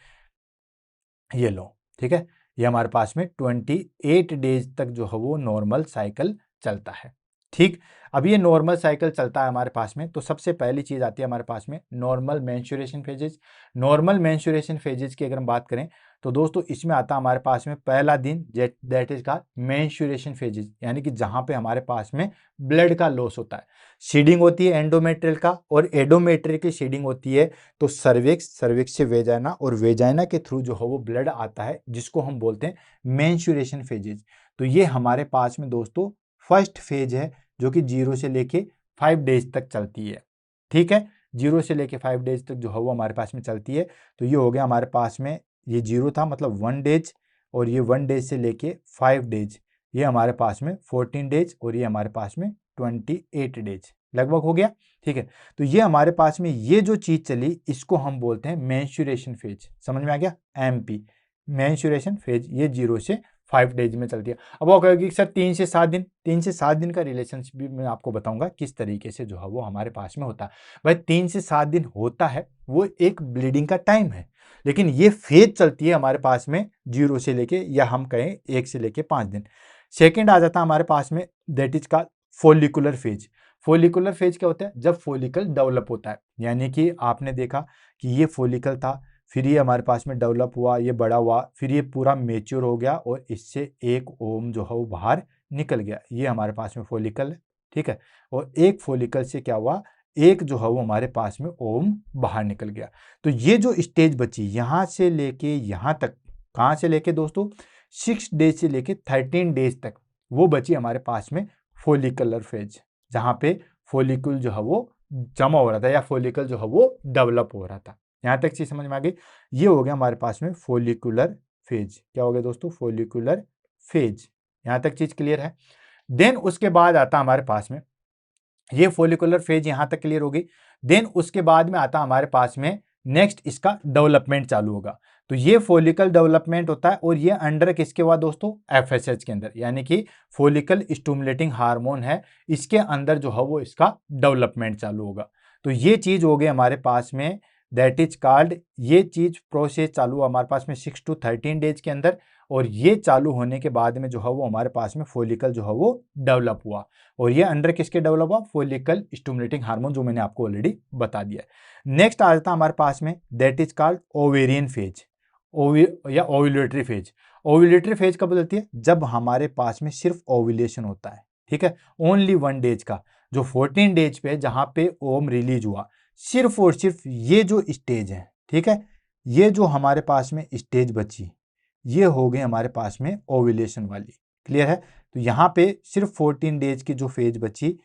ये लो, ठीक है, ये हमारे पास में 28 डेज तक जो है वो नॉर्मल साइकिल चलता है। ठीक, अब ये नॉर्मल साइकिल चलता है हमारे पास में, तो सबसे पहली चीज आती है हमारे पास में normal menstruation phases. Normal menstruation phases की अगर हम बात करें तो दोस्तों इसमें आता है हमारे पास में पहला दिन, दैट इज का मेंस्ट्रुएशन फेजेस, यानी कि जहां पे हमारे पास में ब्लड का लॉस होता है। सीडिंग होती है एंडोमेट्रियल का, और एंडोमेट्रियल की सीडिंग होती है तो सर्विक्स, सर्विक्स से वेजाइना, और वेजाइना के थ्रू जो है वो ब्लड आता है, जिसको हम बोलते हैं मेंस्ट्रुएशन फेजेस। तो ये हमारे पास में दोस्तों फर्स्ट फेज है, जो कि 0 से लेके 5 डेज तक चलती है। ठीक है, 0 से लेके 5 डेज तक जो है वो हमारे पास में चलती है। तो ये हो गया हमारे पास में, ये 0 था मतलब 1 डेज, और ये 1 डेज से लेके 5 डेज, ये हमारे पास में 14 डेज, और ये हमारे पास में 28 डेज लगभग हो गया। ठीक है, तो ये हमारे पास में ये जो चीज चली इसको हम बोलते हैं मेंस्ट्रुएशन फेज। समझ में आ गया, MP मेंस्ट्रुएशन फेज, ये 0 से 5 डेज में चलती है। अब वो कहेगी सर 3 से 7 दिन, 3 से 7 दिन का रिलेशनशिप भी मैं आपको बताऊंगा किस तरीके से जो है वो हमारे पास में होता है। भाई 3 से 7 दिन होता है, वो एक ब्लीडिंग का टाइम है, लेकिन ये फेज चलती है हमारे पास में 0 से लेके, या हम कहें 1 से लेके 5 दिन। सेकेंड आ जाता है हमारे पास में, दैट इज का फोलिकुलर फेज। फोलिकुलर फेज क्या होता है, जब फोलिकल डेवलप होता है, यानी कि आपने देखा कि ये फोलिकल था, फिर ये हमारे पास में डेवलप हुआ, ये बड़ा हुआ, फिर ये पूरा मेच्योर हो गया और इससे एक ओम जो है वो बाहर निकल गया। ये हमारे पास में फोलिकल है। ठीक है, और एक फोलिकल से क्या हुआ, एक जो है वो हमारे पास में ओम बाहर निकल गया। तो ये जो स्टेज बची यहां से लेके यहां तक, कहां से लेके दोस्तों 6 डेज से लेके 13 डेज तक, वो बची हमारे पास में फोलिकुलर फेज, जहां पे फोलिकल जो है वो जमा हो रहा था या फोलिकल जो है वो डेवलप हो रहा था। यहां तक चीज समझ में आ गई। ये हो गया हमारे पास में फोलिकुलर फेज। क्या हो गया दोस्तों? Follicular phase. यहां तक चीज क्लियर है। देन उसके बाद आता हमारे पास में, ये फोलिकुलर फेज यहां तक क्लियर होगी। देन उसके बाद में आता हमारे पास में नेक्स्ट इसका डेवलपमेंट चालू होगा। तो ये फोलिकल डेवलपमेंट होता है और ये अंडर किसके हुआ दोस्तों? एफएसएच के अंदर, यानी कि फोलिकल स्टिमुलेटिंग हार्मोन है, इसके अंदर जो है वो इसका डेवलपमेंट चालू होगा। तो ये चीज हो गई हमारे पास में, दैट इज कॉल्ड, ये चीज प्रोसेस चालू हुआ हमारे पास में 6 to 13 डेज के अंदर। और ये चालू होने के बाद में जो है वो हमारे पास में फोलिकल जो है वो डेवलप हुआ। और ये अंडर किसके डेवलप हुआ? फोलिकल स्टिमुलेटिंग हार्मोन, जो मैंने आपको ऑलरेडी बता दिया है। नेक्स्ट आ जाता हमारे पास में, that is called ovarian phase या ओव्यूलेटरी फेज। ओव्यूलेटरी फेज कब होती है? जब हमारे पास में सिर्फ ओव्यूलेशन होता है, ठीक है, ओनली 1 डेज का, जो 14 डेज पे जहां पे ओम रिलीज हुआ, सिर्फ और सिर्फ ये जो स्टेज है, ठीक है, ये जो हमारे पास में स्टेज बची, ये हो गई हमारे पास में ओव्यूलेशन वाली। क्लियर है? तो यहाँ पे सिर्फ 14 डेज की जो फेज बची,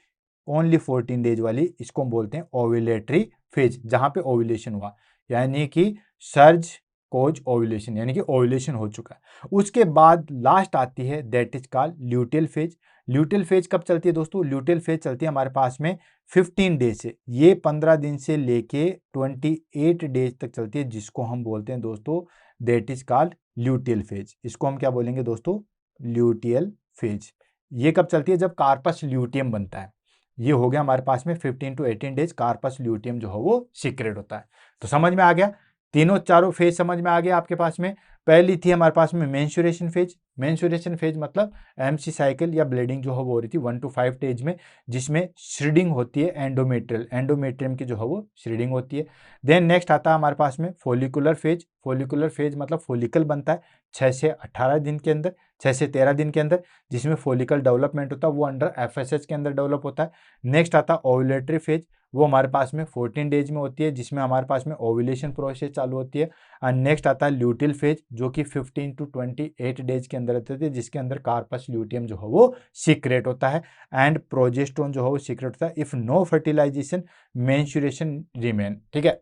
ओनली 14 डेज वाली, इसको हम बोलते हैं ओव्यूलेटरी फेज, जहां पे ओव्यूलेशन हुआ, यानी कि सर्ज कोज ओव्यूलेशन, यानी कि ओव्यूलेशन हो चुका है। उसके बाद लास्ट आती है that is called luteal phase. Luteal phase कब चलती है दोस्तों? ल्यूटियल फेज चलती है हमारे पास में 15 डेज से, ये 15 दिन से लेके 28 डेज तक चलती है, जिसको हम बोलते हैं दोस्तों that is called luteal phase. इसको हम क्या बोलेंगे दोस्तों? Luteal phase. ये कब चलती है? जब कार्पस ल्यूटियम बनता है। ये हो गया हमारे पास में 15 to 18 डेज कार्पस ल्यूटियम जो है वो सीक्रेट होता है। तो समझ में आ गया, तीनों चारों फेज समझ में आ गया आपके पास में। पहली थी हमारे पास में मेंस्ट्रुएशन फेज। मेंस्ट्रुएशन फेज मतलब एमसी साइकिल या ब्लीडिंग जो है वो हो रही थी 1 to 5 डेज में, जिसमें श्रीडिंग होती है एंडोमेट्रियल, एंडोमेट्रियम की जो है वो श्रीडिंग होती है। देन नेक्स्ट आता है हमारे पास में फोलिकुलर फेज। फोलिकुलर फेज मतलब फोलिकल बनता है 6 से 18 दिन के अंदर, 6 से 13 दिन के अंदर, जिसमें फोलिकल डेवलपमेंट होता है, वो अंडर एफएसएच के अंदर डेवलप होता है। नेक्स्ट आता है ओव्यूलेटरी फेज, वो हमारे पास में 14 डेज में होती है, जिसमें हमारे पास में ओव्यूलेशन प्रोसेस चालू होती है। एंड नेक्स्ट आता है ल्यूटियल फेज, जो कि 15 to 28 डेज के अंदर रहती है, जिसके अंदर कार्पस ल्यूटियम जो है वो सीक्रेट होता है एंड प्रोजेस्टेरोन जो है वो सीक्रेट होता है। If no fertilisation menstruation remain, ठीक है।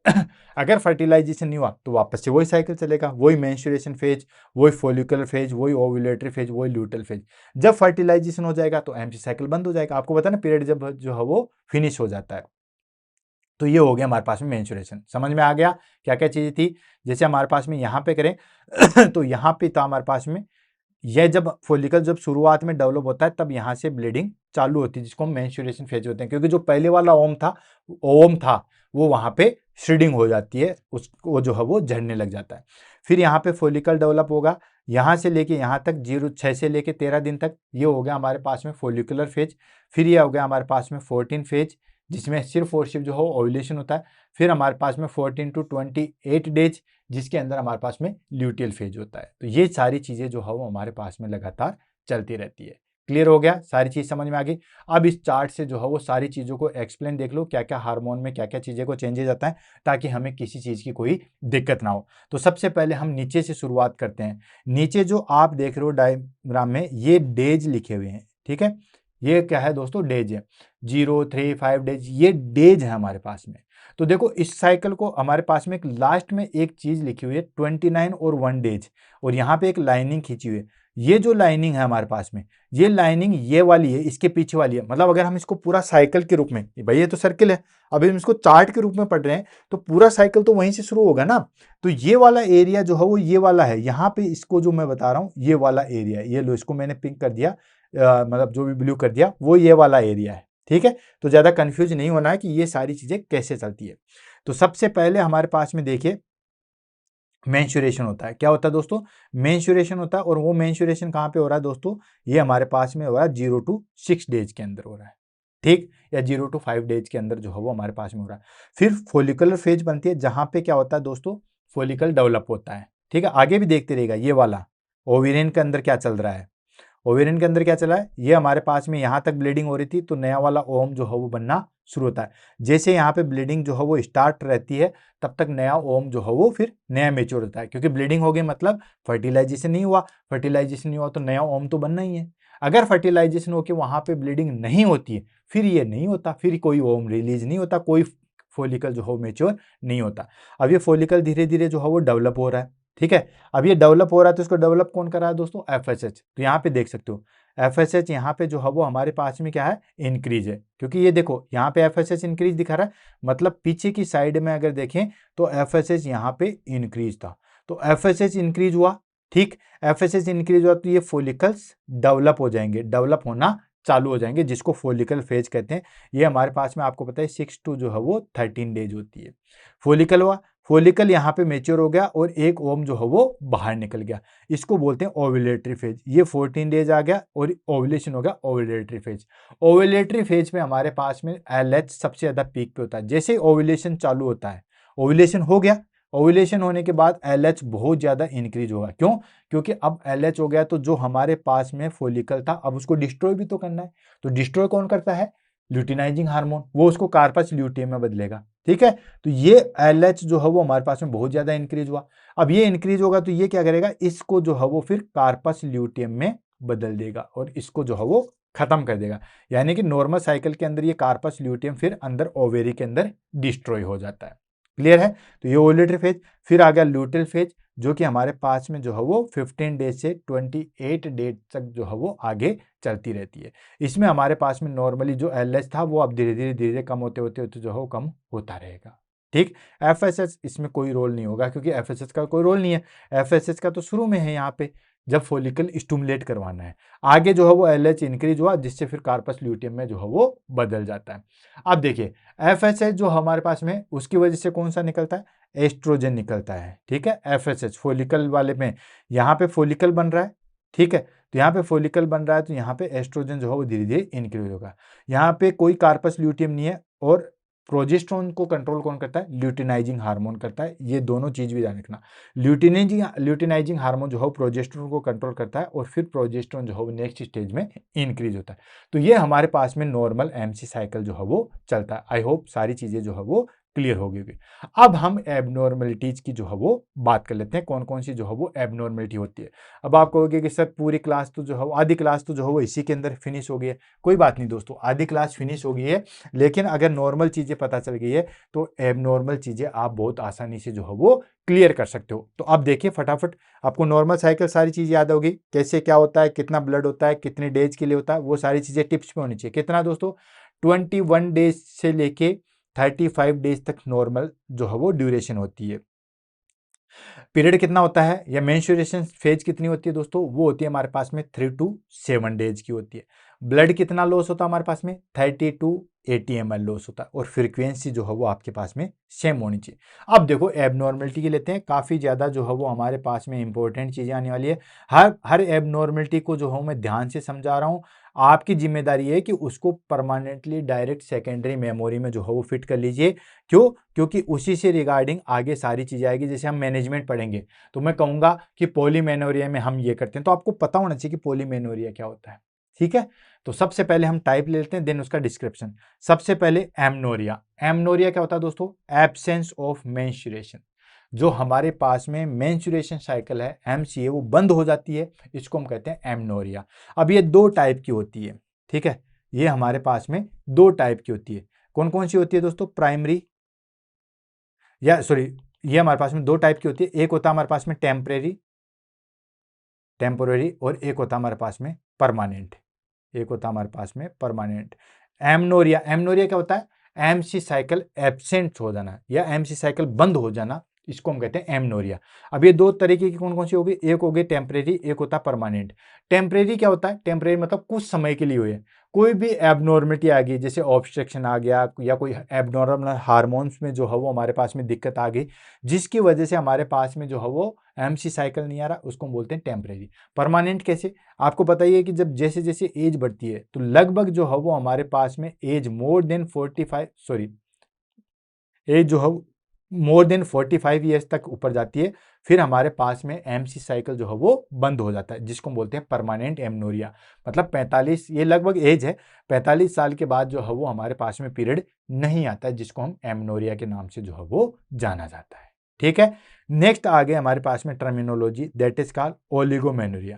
अगर फर्टिलाइजेशन नहीं हुआ तो वापस से वही साइकिल चलेगा, वही मेंस्ट्रुएशन फेज, वही फोलिकुलर फेज, वही ओव्यूलेटरी फेज, वही ल्यूटियल फेज। जब फर्टिलाइजेशन हो जाएगा तो एमसी साइकिल बंद हो जाएगा। आपको पता है ना, पीरियड जब जो है वो फिनिश हो जाता है। तो ये हो गया हमारे पास में मेंस्ट्रुएशन। समझ में आ गया क्या क्या चीजें थी? जैसे हमारे पास में यहाँ पे करें तो यहाँ पे था हमारे पास में, यह जब फोलिकल जब शुरुआत में डेवलप होता है तब यहाँ से ब्लीडिंग चालू होती है, जिसको हम मेंस्ट्रुएशन फेज होते हैं, क्योंकि जो पहले वाला ओम था वो वहाँ पे श्रीडिंग हो जाती है, उसको जो है वो झड़ने लग जाता है। फिर यहाँ पे फोलिकल डेवलप होगा, यहाँ से लेके यहाँ तक 6 से लेके 13 दिन तक, ये हो गया हमारे पास में फोलिकुलर फेज। फिर ये हो गया हमारे पास में 14 फेज, जिसमें सिर्फ और सिर्फ जो है ओव्यूलेशन होता है। फिर हमारे पास में 14 to 28 डेज, जिसके अंदर हमारे पास में ल्यूटियल फेज होता है। तो ये सारी चीजें जो है वो हमारे पास में लगातार चलती रहती है। क्लियर हो गया? सारी चीज समझ में आ गई। अब इस चार्ट से जो है वो सारी चीजों को एक्सप्लेन देख लो, क्या क्या हार्मोन में क्या क्या चीजें को चेंजेस आता है, ताकि हमें किसी चीज की कोई दिक्कत ना हो। तो सबसे पहले हम नीचे से शुरुआत करते हैं। नीचे जो आप देख रहे हो डायग्राम में, ये डेज लिखे हुए हैं, ठीक है। ये क्या है दोस्तों? डेज है, 0, 3, 5 डेज, ये डेज है हमारे पास में। तो देखो इस साइकिल को हमारे पास में एक लास्ट में एक चीज लिखी हुई है 29 और 1 डेज, और यहाँ पे एक लाइनिंग खींची हुई है। ये जो लाइनिंग है हमारे पास में, ये लाइनिंग ये वाली है, इसके पीछे वाली है। मतलब अगर हम इसको पूरा साइकिल के रूप में, भाई ये तो सर्किल है, अभी हम इसको चार्ट के रूप में पढ़ रहे हैं, तो पूरा साइकिल तो वहीं से शुरू होगा ना। तो ये वाला एरिया जो है वो ये वाला है, यहाँ पे इसको जो मैं बता रहा हूँ ये वाला एरिया है, ये लो इसको मैंने पिंक कर दिया, मतलब जो भी ब्लू कर दिया, वो ये वाला एरिया है, ठीक है। तो ज्यादा कंफ्यूज नहीं होना है कि ये सारी चीजें कैसे चलती है। तो सबसे पहले हमारे पास में देखिए मेंस्ट्रुएशन होता है। क्या होता है दोस्तों? मेंस्ट्रुएशन होता है, और वो मेंस्ट्रुएशन कहाँ पे हो रहा है दोस्तों? ये हमारे पास में हो रहा है 0 to 6 डेज के अंदर हो रहा है, ठीक, या 0 to 5 डेज के अंदर जो है वो हमारे पास में हो रहा है। फिर फोलिकुलर फेज बनती है, जहां पे क्या होता है दोस्तों? फोलिकल डेवलप होता है, ठीक है। आगे भी देखते रहेगा ये वाला ओवेरियन के अंदर क्या चल रहा है। ओवेरियन के अंदर क्या चला है? ये हमारे पास में यहाँ तक ब्लीडिंग हो रही थी, तो नया वाला ओम जो है वो बनना शुरू होता है। जैसे यहाँ पे ब्लीडिंग जो है वो स्टार्ट रहती है, तब तक नया ओम जो है वो फिर नया मेच्योर होता है, क्योंकि ब्लीडिंग हो गई मतलब फर्टिलाइजेशन नहीं हुआ, फर्टिलाइजेशन नहीं हुआ तो नया ओम तो बनना ही है। अगर फर्टिलाइजेशन होकर वहां पे ब्लीडिंग नहीं होती है, फिर ये नहीं होता, फिर कोई ओम रिलीज नहीं होता, कोई फॉलिकल जो हो मेच्योर नहीं होता। अब ये फॉलिकल धीरे धीरे जो है वो डेवलप हो रहा है, ठीक है। अब ये डेवलप हो रहा है तो इसको डेवलप कौन कर रहा है दोस्तों? एफएसएच। तो यहाँ पे देख सकते हो एफएसएच यहाँ पे जो है वो हमारे पास में क्या है? इंक्रीज है, क्योंकि ये देखो यहाँ पे एफएसएच इंक्रीज दिखा रहा है, मतलब पीछे की साइड में अगर देखें तो एफएसएच यहाँ पे इंक्रीज था, तो एफएसएच इंक्रीज हुआ, ठीक। एफएसएच इंक्रीज हुआ तो ये फॉलिकल्स डेवलप हो जाएंगे, डेवलप होना चालू हो जाएंगे, जिसको फॉलिकल फेज कहते हैं। ये हमारे पास में आपको पता है 6 to जो है वो 13 डेज होती है। फॉलिकल हुआ, फॉलिकल यहाँ पे मेच्योर हो गया और एक ओम जो है वो बाहर निकल गया, इसको बोलते हैं ओव्यूलेटरी फेज। ये 14 डेज आ गया और ओव्यूलेशन हो गया ओव्यूलेटरी फेज। ओव्यूलेटरी फेज में हमारे पास में एलएच सबसे ज्यादा पीक पे होता है। जैसे ओव्यूलेशन चालू होता है, ओव्यूलेशन हो गया, ओव्यूलेशन होने के बाद एलएच बहुत ज्यादा इंक्रीज होगा। क्यों? क्योंकि अब एलएच हो गया तो जो हमारे पास में फॉलिकल था अब उसको डिस्ट्रॉय भी तो करना है। तो डिस्ट्रॉय कौन करता है? ल्यूटिनाइजिंग हार्मोन, वो उसको कार्पस ल्यूटियम में बदलेगा, ठीक है। तो ये एलएच जो है वो हमारे पास में बहुत ज्यादा इंक्रीज हुआ। अब ये इंक्रीज होगा तो ये क्या करेगा? इसको जो है वो फिर कार्पस ल्यूटियम में बदल देगा और इसको जो है वो खत्म कर देगा। यानी कि नॉर्मल साइकिल के अंदर ये कार्पस ल्यूटियम फिर अंदर ओवेरी के अंदर डिस्ट्रॉय हो जाता है। क्लियर है? तो ये ओव्यूलेटरी फेज। फिर आ गया ल्यूटेल फेज, जो कि हमारे पास में जो है वो 15 डेज से 28 डेज तक जो है वो आगे चलती रहती है। इसमें हमारे पास में नॉर्मली जो एलएच था वो अब धीरे धीरे धीरे कम होते होते होते जो है वो कम होता रहेगा, ठीक। एफएसएच इसमें कोई रोल नहीं होगा, क्योंकि एफएसएच का कोई रोल नहीं है। एफएसएच का तो शुरू में है यहाँ पे, जब फॉलिकल स्टिमुलेट करवाना है। आगे जो है वो एलएच इंक्रीज हुआ, जिससे फिर कार्पस ल्यूटियम में जो है वो बदल जाता है। अब देखिए एफएसएच जो हमारे पास में, उसकी वजह से कौन सा निकलता है? एस्ट्रोजन निकलता है, ठीक है। एफएसएच फॉलिकल वाले में यहाँ पे फॉलिकल बन रहा है, ठीक है। तो यहाँ पे फॉलिकल बन रहा है तो यहाँ पे एस्ट्रोजन जो है वो धीरे धीरे इंक्रीज होगा। यहाँ पे कोई कार्पस ल्यूटियम नहीं है और प्रोजेस्टेरोन को कंट्रोल कौन करता है? ल्यूटिनाइजिंग हार्मोन करता है। ये दोनों चीज भी ध्यान रखना। ल्यूटिनाइजिंग हार्मोन जो है प्रोजेस्टेरोन को कंट्रोल करता है और फिर प्रोजेस्टेरोन जो है वो नेक्स्ट स्टेज में इंक्रीज होता है। तो ये हमारे पास में नॉर्मल एमसी साइकिल जो है वो चलता है। आई होप सारी चीजें जो है वो क्लियर हो गई। अब हम एबनॉर्मलिटीज की जो है वो बात कर लेते हैं, कौन कौन सी जो है वो एबनॉर्मलिटी होती है। अब आप कहोगे कि सर पूरी क्लास तो जो है आधी क्लास तो जो है वो इसी के अंदर फिनिश हो गई है। कोई बात नहीं दोस्तों, आधी क्लास फिनिश हो गई है, लेकिन अगर नॉर्मल चीजें पता चल गई है तो एबनॉर्मल चीजें आप बहुत आसानी से जो है वो क्लियर कर सकते हो। तो अब देखिए फटाफट, आपको नॉर्मल साइकिल सारी चीज याद होगी, कैसे क्या होता है, कितना ब्लड होता है, कितने डेज के लिए होता है, वो सारी चीजें टिप्स पे होनी चाहिए। कितना दोस्तों? 21 डेज से लेके 35 डेज तक नॉर्मल जो है वो ड्यूरेशन होती है। पीरियड कितना होता है या मेंस्ट्रुएशन फेज कितनी होती है दोस्तों? वो होती है हमारे पास में 3 to 7 डेज की होती है। ब्लड कितना लॉस होता है हमारे पास में? 30 to 80 ml लॉस होता है और फ्रीक्वेंसी जो है वो आपके पास में सेम होनी चाहिए। अब देखो एबनॉर्मलिटी की लेते हैं, काफी ज्यादा जो है वो हमारे पास में इंपॉर्टेंट चीजें आने वाली है। हर एबनॉर्मलिटी को जो है मैं ध्यान से समझा रहा हूँ। आपकी जिम्मेदारी है कि उसको परमानेंटली डायरेक्ट सेकेंडरी मेमोरी में जो है वो फिट कर लीजिए। क्यों? क्योंकि उसी से रिगार्डिंग आगे सारी चीजें आएगी। जैसे हम मैनेजमेंट पढ़ेंगे तो मैं कहूंगा कि पॉलीमेनोरिया में हम ये करते हैं, तो आपको पता होना चाहिए कि पॉलीमेनोरिया क्या होता है, ठीक है। तो सबसे पहले हम टाइप ले लेते हैं, देन उसका डिस्क्रिप्शन। सबसे पहले एमनोरिया। एमनोरिया क्या होता है दोस्तों? Absence of menstruation. जो हमारे पास में मेंस्ट्रुएशन साइकिल है एमसीए वो बंद हो जाती है, इसको हम कहते हैं एमनोरिया। अब ये दो टाइप की होती है, ठीक है। ये हमारे पास में दो टाइप की होती है। कौन कौन सी होती है दोस्तों? प्राइमरी या सॉरी, ये हमारे पास में दो टाइप की होती है। एक होता है हमारे पास में टेम्पोररी और एक होता है हमारे पास में परमानेंट। एक होता है हमारे पास में परमानेंट। एमनोरिया, एमनोरिया क्या होता है? एमसी साइकिल एब्सेंट हो जाना या एमसी साइकिल बंद हो जाना, इसको हम कहते हैं एमनोरिया। अब ये दो तरीके की कौन कौन सी होगी? एक होगी टेम्परेरी, एक होता है परमानेंट। टेम्परेरी क्या होता है? टेम्परेरी मतलब कुछ समय के लिए हुए। कोई भी एबनॉर्मिटी आ गई, जैसे ऑब्स्ट्रक्शन आ गया या कोई एबनॉर्मल हार्मोन्स में जो है वो हमारे पास में दिक्कत आ गई, जिसकी वजह से हमारे पास में जो है वो एमसी साइकिल नहीं आ रहा, उसको हम बोलते हैं टेम्परेरी। परमानेंट कैसे? आपको पता ही है कि जब जैसे जैसे एज बढ़ती है तो लगभग जो है वो हमारे पास में age more than 45 sorry age जो है मोर देन 45 ईयर्स तक ऊपर जाती है फिर हमारे पास में एमसी साइकिल जो है वो बंद हो जाता है, जिसको हम बोलते हैं परमानेंट एमनोरिया। मतलब 45, ये लगभग एज है, 45 साल के बाद जो है वो हमारे पास में पीरियड नहीं आता है, जिसको हम एमनोरिया के नाम से जो है वो जाना जाता है। ठीक है, नेक्स्ट आ गए हमारे पास में terminology, that is called oligomenorrhoea.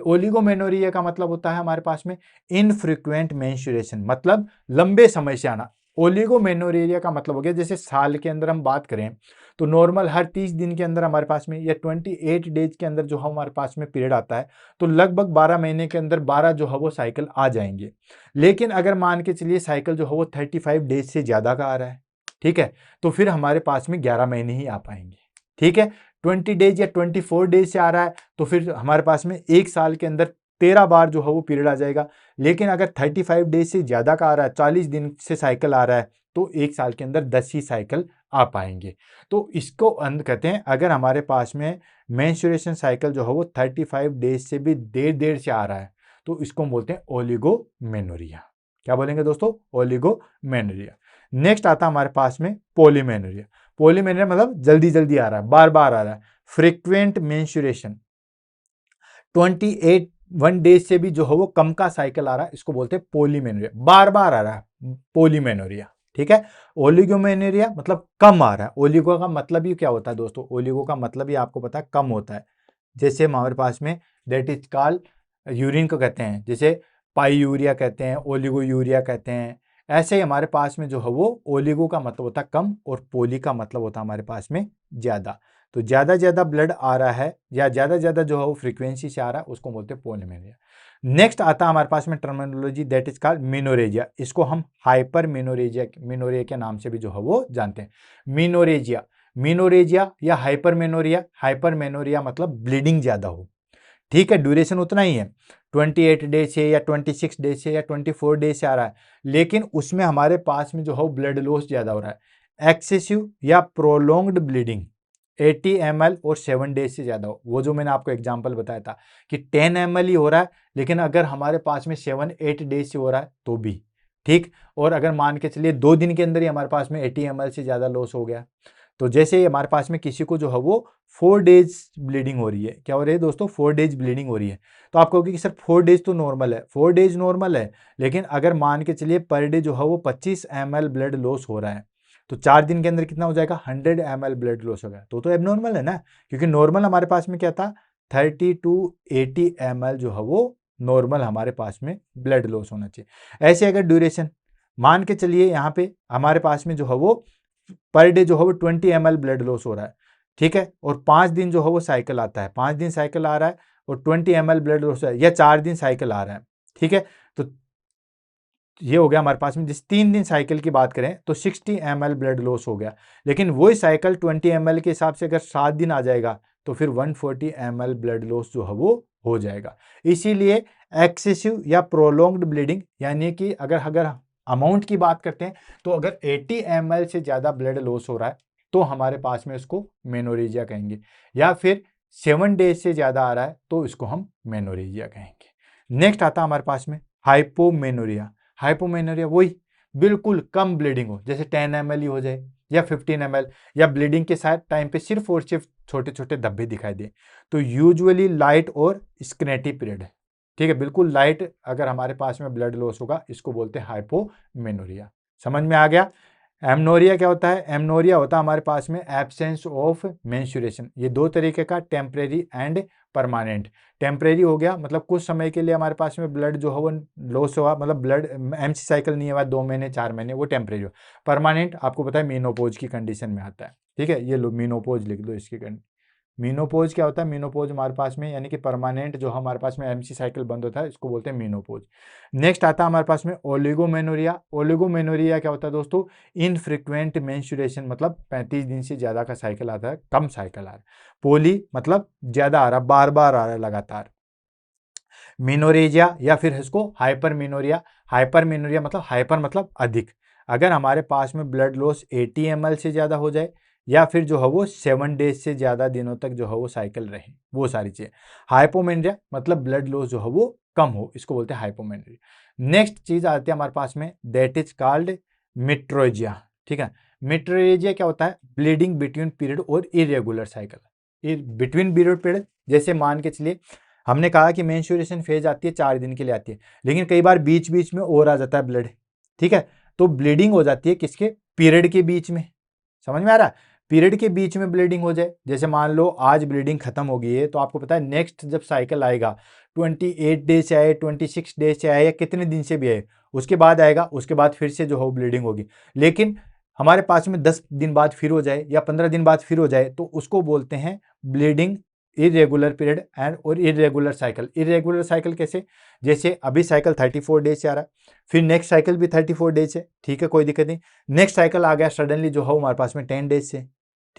Oligomenorrhoea का मतलब होता है हमारे पास में इनफ्रीक्वेंट मेंस्ट्रुएशन, मतलब लंबे समय से आना। ओलिगोमेनोरिया का मतलब हो गया, जैसे साल के अंदर हम बात करें तो नॉर्मल हर 30 दिन के अंदर हमारे पास में, या 28 डेज के अंदर जो हमारे पास में पीरियड आता है, तो लगभग 12 महीने के अंदर 12 जो है वो साइकिल आ जाएंगे। लेकिन अगर मान के चलिए साइकिल जो है वो 35 डेज से ज्यादा का आ रहा है, ठीक है, तो फिर हमारे पास में 11 महीने ही आ पाएंगे। ठीक है, 20 डेज या 24 डेज से आ रहा है तो फिर हमारे पास में एक साल के अंदर 13 बार जो है वो पीरियड आ जाएगा। लेकिन अगर 35 डेज से ज्यादा का आ रहा है, 40 दिन से साइकिल आ रहा है, तो एक साल के अंदर 10 ही साइकिल आ पाएंगे। तो इसको अंत कहते हैं, अगर हमारे पास में मेंस्ट्रुएशन साइकिल जो है वो 35 डेज से भी देर देर से आ रहा है, तो इसको हम बोलते हैं ओलिगोमेनोरिया। क्या बोलेंगे दोस्तों? ओलिगोमेनोरिया। नेक्स्ट आता है हमारे पास में पॉलीमेनोरिया। पॉलीमेनोरिया मतलब जल्दी जल्दी आ रहा है, बार बार आ रहा है। फ्रीक्वेंट मेंस्ट्रुएशन, 28 1 डेज से भी जो है वो कम का साइकिल आ रहा है, इसको बोलते हैं पॉलीमेनोरिया, बार बार आ रहा है, पॉलीमेनोरिया। ठीक है, ओलिगोमेनोरिया मतलब कम आ रहा है। ओलिगो का मतलब ही क्या होता है दोस्तों? ओलिगो का मतलब ही आपको पता है, कम होता है। जैसे हमारे पास में दैट इज कॉल्ड, यूरिन को कहते हैं, जैसे पाई यूरिया कहते हैं, ओलिगो यूरिया कहते हैं। ऐसे ही हमारे पास में जो है वो ओलिगो का मतलब होता है कम, और पोली का मतलब होता है हमारे पास में ज्यादा। तो ज्यादा ज्यादा ब्लड आ रहा है, या ज्यादा ज्यादा जो है वो फ्रीक्वेंसी से आ रहा है, उसको बोलते हैं पॉलीमेनोरिया। नेक्स्ट आता है हमारे पास में terminology, that is called menorrhagia. इसको हम हाइपर मेनोरेजिया के नाम से भी जो है वो जानते हैं। मेनोरेजिया, मेनोरेजिया या हाइपर मेनोरिया। हाइपर मेनोरिया मतलब ब्लीडिंग ज्यादा हो। ठीक है, ड्यूरेशन उतना ही है, 28 डेज से या 26 डेज से या 24 डेज से आ रहा है, लेकिन उसमें हमारे पास में जो है ब्लड लॉस ज्यादा हो रहा है। एक्सेसिव या प्रोलोंग्ड ब्लीडिंग 80 ml और 7 डेज से ज्यादा हो। वो जो मैंने आपको एग्जांपल बताया था कि 10 ml ही हो रहा है, लेकिन अगर हमारे पास में 7-8 डेज से हो रहा है तो भी ठीक। और अगर मान के चलिए 2 दिन के अंदर ही हमारे पास में 80 ml से ज्यादा लॉस हो गया, तो जैसे हमारे पास में किसी को जो है वो 4 डेज ब्लीडिंग हो रही है, क्या हो रही है दोस्तों? 4 डेज ब्लीडिंग हो रही है। तो आप कहोगे कि सर 4 डेज तो नॉर्मल है, 4 डेज नॉर्मल है, लेकिन अगर मान के चलिए पर डे जो है वो 25 ml ब्लड लॉस हो रहा है, तो 4 दिन के अंदर कितना हो जाएगा? 100 ml ब्लड लॉस हो गया, तो एबनॉर्मल है ना। क्योंकि नॉर्मल हमारे पास में क्या था? 30 to 80 ml जो है वो नॉर्मल हमारे पास में ब्लड लॉस होना चाहिए। ऐसे अगर ड्यूरेशन मान के चलिए, यहाँ पे हमारे पास में जो है वो पर डे जो है वो 20 ml ब्लड लॉस हो रहा है, ठीक है, और 5 दिन जो है वो साइकिल आता है, 5 दिन साइकिल आ रहा है और 20 ml ब्लड लॉस है, या 4 दिन साइकिल आ रहा है, ठीक है, तो ये हो गया हमारे पास में। जिस 3 दिन साइकिल की बात करें तो 60 ml ब्लड लॉस हो गया। लेकिन वही साइकिल 20 ml के हिसाब से अगर 7 दिन आ जाएगा तो फिर 140 ml ब्लड लॉस जो है वो हो जाएगा। इसीलिए एक्सेसिव या प्रोलोंग्ड ब्लीडिंग, यानी कि अगर अगर अमाउंट की बात करते हैं तो अगर 80 ml से ज्यादा ब्लड लॉस हो रहा है तो हमारे पास में उसको मेनोरेजिया कहेंगे, या फिर 7 डेज से ज्यादा आ रहा है तो इसको हम मेनोरेजिया कहेंगे। नेक्स्ट आता है हमारे पास में हाइपोमेनोरिया। हाइपोमेनोरिया वही बिल्कुल कम ब्लीडिंग हो, जैसे 10 ml ही हो जाए या 15 ml, या ब्लीडिंग के साथ टाइम पे सिर्फ और सिर्फ छोटे छोटे धब्बे दिखाई दे, तो यूजुअली लाइट और स्क्रेटी पीरियड है। ठीक है, बिल्कुल लाइट अगर हमारे पास में ब्लड लॉस होगा, इसको बोलते हैं हाइपोमेनोरिया। समझ में आ गया? एमनोरिया क्या होता है? एमनोरिया होता है हमारे पास में एब्सेंस ऑफ मेंस्ट्रुएशन। ये दो तरीके का, टेम्परेरी एंड परमानेंट। टेम्परेरी हो गया मतलब कुछ समय के लिए हमारे पास में ब्लड जो है वो लॉस हुआ, मतलब ब्लड एमसी साइकिल नहीं हुआ 2 महीने 4 महीने, वो टेम्परेरी हो। परमानेंट आपको पता है मीनोपोज की कंडीशन में आता है। ठीक है, ये लो मीनोपोज लिख दो इसकी। मीनोपोज क्या होता है? मीनोपोज हमारे पास में यानी कि परमानेंट जो हमारे पास में एमसी साइकिल बंद होता है, इसको बोलते हैं मीनोपोज। नेक्स्ट आता है हमारे पास में ओलिगोमेनोरिया। ओलिगोमेनोरिया क्या होता है दोस्तों? इनफ्रीक्वेंट मेंस्ट्रुएशन, मतलब 35 दिन से ज्यादा का साइकिल आता है, कम साइकिल आ रहा है। पोली मतलब ज्यादा आ रहा, बार बार आ रहा है लगातार। मिनोरेजिया या फिर इसको हाइपर मिनोरिया। हाइपर मिनोरिया मतलब हाइपर मतलब अधिक, अगर हमारे पास में ब्लड लॉस 80 ml से ज्यादा हो जाए, या फिर जो है वो 7 डेज से ज्यादा दिनों तक जो है वो साइकिल रहे, वो सारी चीजें। हाइपोमेनोरिया मतलब ब्लड लॉस जो है वो कम हो, इसको बोलते हैं हाइपोमेनोरिया। नेक्स्ट चीज आती है हमारे पास में, दैट इज कॉल्ड मिट्रोजिया। ठीक है, मिट्रोजिया क्या होता है? ब्लीडिंग बिटवीन पीरियड और इरेगुलर साइकिल। बिटवीन पीरियड, जैसे मान के चलिए हमने कहा कि मेंस्ट्रुएशन फेज आती है 4 दिन के लिए आती है, लेकिन कई बार बीच बीच में और आ जाता है ब्लड, ठीक है, तो ब्लीडिंग हो जाती है किसके, पीरियड के बीच में। समझ में आ रहा है, पीरियड के बीच में ब्लीडिंग हो जाए, जैसे मान लो आज ब्लीडिंग खत्म हो गई है, तो आपको पता है नेक्स्ट जब साइकिल आएगा 28 डेज से आए, 26 डेज से आए, या कितने दिन से भी आए, उसके बाद आएगा, उसके बाद फिर से जो हो ब्लीडिंग होगी। लेकिन हमारे पास में 10 दिन बाद फिर हो जाए या 15 दिन बाद फिर हो जाए, तो उसको बोलते हैं ब्लीडिंग इरेगुलर पीरियड एंड और इरेगुलर साइकिल। इरेगुलर साइकिल कैसे, जैसे अभी साइकिल 34 डेज से आ रहा है, फिर नेक्स्ट साइकिल भी 34 डेज से, ठीक है, कोई दिक्कत नहीं, नेक्स्ट साइकिल आ गया सडनली जो हो हमारे पास में 10 डेज से,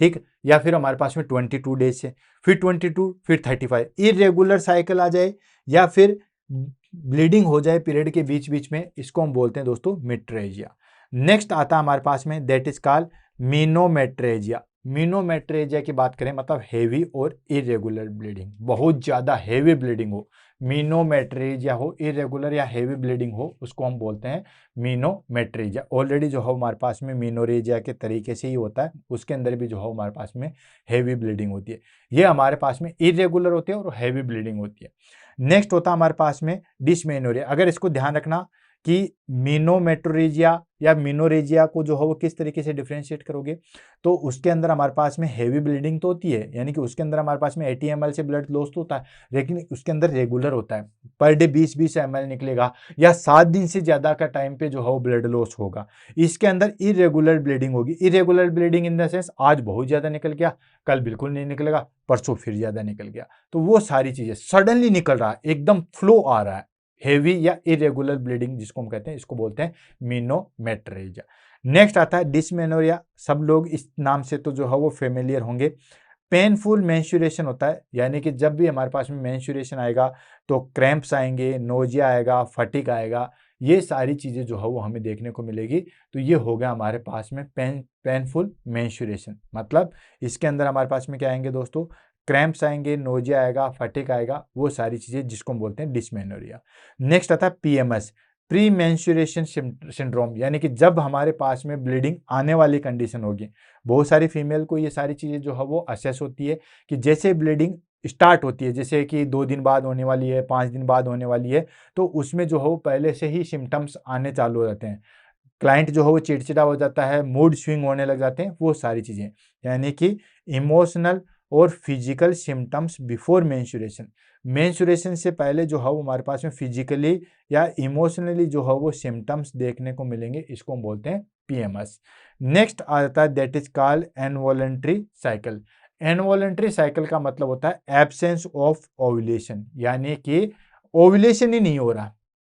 ठीक, या फिर हमारे पास में 22 डेज से, फिर 22, फिर 35, इरेगुलर साइकिल आ जाए या फिर ब्लीडिंग हो जाए पीरियड के बीच बीच में, इसको हम बोलते हैं दोस्तों मेट्रेजिया। नेक्स्ट आता है हमारे पास में दैट इज कॉल्ड मीनोमेट्रेजिया। मीनोमेट्रेजिया की बात करें मतलब हेवी और इरेगुलर ब्लीडिंग, बहुत ज्यादा हेवी ब्लीडिंग हो, मीनोमेट्रेजिया हो, इरेगुलर या हेवी ब्लीडिंग हो, उसको हम बोलते हैं मीनोमेट्रेजिया। ऑलरेडी जो है हमारे पास में मीनोरेजिया के तरीके से ही होता है, उसके अंदर भी जो है हमारे पास में हेवी ब्लीडिंग होती है। ये हमारे पास में इरेगुलर होती है और हेवी ब्लीडिंग होती है। नेक्स्ट होता है हमारे पास में डिस्मेनोरिया। अगर इसको ध्यान रखना कि मीनोमेट्रोरेजिया या मीनोरेजिया को जो है वो किस तरीके से डिफरेंशिएट करोगे, तो उसके अंदर हमारे पास में हेवी ब्लीडिंग तो होती है, यानी कि उसके अंदर हमारे पास में 80 ml से ब्लड लॉस होता है, लेकिन उसके अंदर रेगुलर होता है, पर डे 20-20 ml निकलेगा, या 7 दिन से ज्यादा का टाइम पे जो है वो ब्लड लॉस होगा। इसके अंदर इरेगुलर ब्लीडिंग होगी। Irregular bleeding in the sense आज बहुत ज्यादा निकल गया, कल बिल्कुल नहीं निकलेगा, परसों फिर ज्यादा निकल गया, तो वो सारी चीजें सडनली निकल रहा है, एकदम फ्लो आ रहा है, हेवी या इरेगुलर ब्लीडिंग जिसको हम कहते हैं, इसको बोलते हैं मीनोमेट्रेजिया। नेक्स्ट आता है डिस्मेनोरिया। सब लोग इस नाम से तो जो है वो फेमिलियर होंगे। पेनफुल मेंस्ट्रुएशन होता है, यानी कि जब भी हमारे पास में मेंस्ट्रुएशन आएगा तो क्रैम्प्स आएंगे, नोजिया आएगा, फटीग आएगा, ये सारी चीजें जो है वो हमें देखने को मिलेगी। तो ये हो गया हमारे पास में पेनफुल मेंस्ट्रुएशन, मतलब इसके अंदर हमारे पास में क्या आएंगे दोस्तों, क्रैम्प्स आएंगे, नोजिया आएगा, फटीग आएगा, वो सारी चीजें जिसको हम बोलते हैं डिस्मेनोरिया। नेक्स्ट आता है पीएमएस, प्री मेंस्ट्रुएशन सिंड्रोम, यानी कि जब हमारे पास में ब्लीडिंग आने वाली कंडीशन होगी। बहुत सारी फीमेल को ये सारी चीजें जो है वो असेस होती है कि जैसे ब्लीडिंग स्टार्ट होती है, जैसे कि 2 दिन बाद होने वाली है, 5 दिन बाद होने वाली है, तो उसमें जो है वो पहले से ही सिम्टम्स आने चालू हो जाते हैं। क्लाइंट जो है वो चिड़चिड़ा हो जाता है, मूड स्विंग होने लग जाते हैं, वो सारी चीजें, यानी कि इमोशनल और physical symptoms before menstruation. Menstruation से पहले जो है वो हमारे पास में फिजिकली या इमोशनली जो है वो सिम्टम्स देखने को मिलेंगे, इसको हम बोलते हैं पीएमएस। नेक्स्ट आता है that is called involuntary cycle. Involuntary cycle का मतलब होता है एब्सेंस ऑफ ओव्यूलेशन, यानी कि ओव्यूलेशन ही नहीं हो रहा,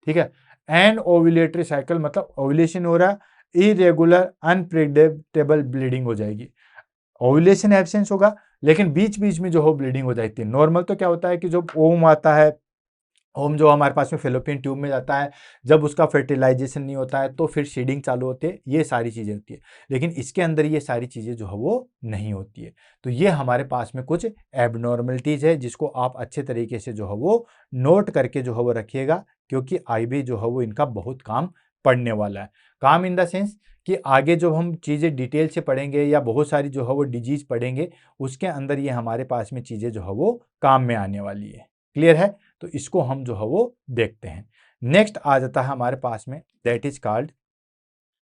ठीक है। एंड ओव्यूलेटरी साइकिल मतलब ओव्यूलेशन हो रहा, इरेगुलर अनप्रेडिक्टेबल ब्लीडिंग हो जाएगी। ओव्यूलेशन एब्सेंस होगा, लेकिन बीच बीच में जो हो ब्लीडिंग हो जाती है। नॉर्मल तो क्या होता है कि जब ओम आता है, ओम जो हमारे पास में फेलोपियन ट्यूब में जाता है, जब उसका फर्टिलाइजेशन नहीं होता है तो फिर सीडिंग चालू होती है, ये सारी चीजें होती है। लेकिन इसके अंदर ये सारी चीजें जो है वो नहीं होती है। तो ये हमारे पास में कुछ एबनॉर्मलिटीज है, जिसको आप अच्छे तरीके से जो है वो नोट करके जो है वो रखिएगा, क्योंकि आईबी जो है वो इनका बहुत काम पड़ने वाला है। काम इन द सेंस कि आगे जो हम चीज़ें डिटेल से पढ़ेंगे या बहुत सारी जो है वो डिजीज पढ़ेंगे, उसके अंदर ये हमारे पास में चीज़ें जो है वो काम में आने वाली है। क्लियर है, तो इसको हम जो है वो देखते हैं। नेक्स्ट आ जाता है हमारे पास में दैट इज कॉल्ड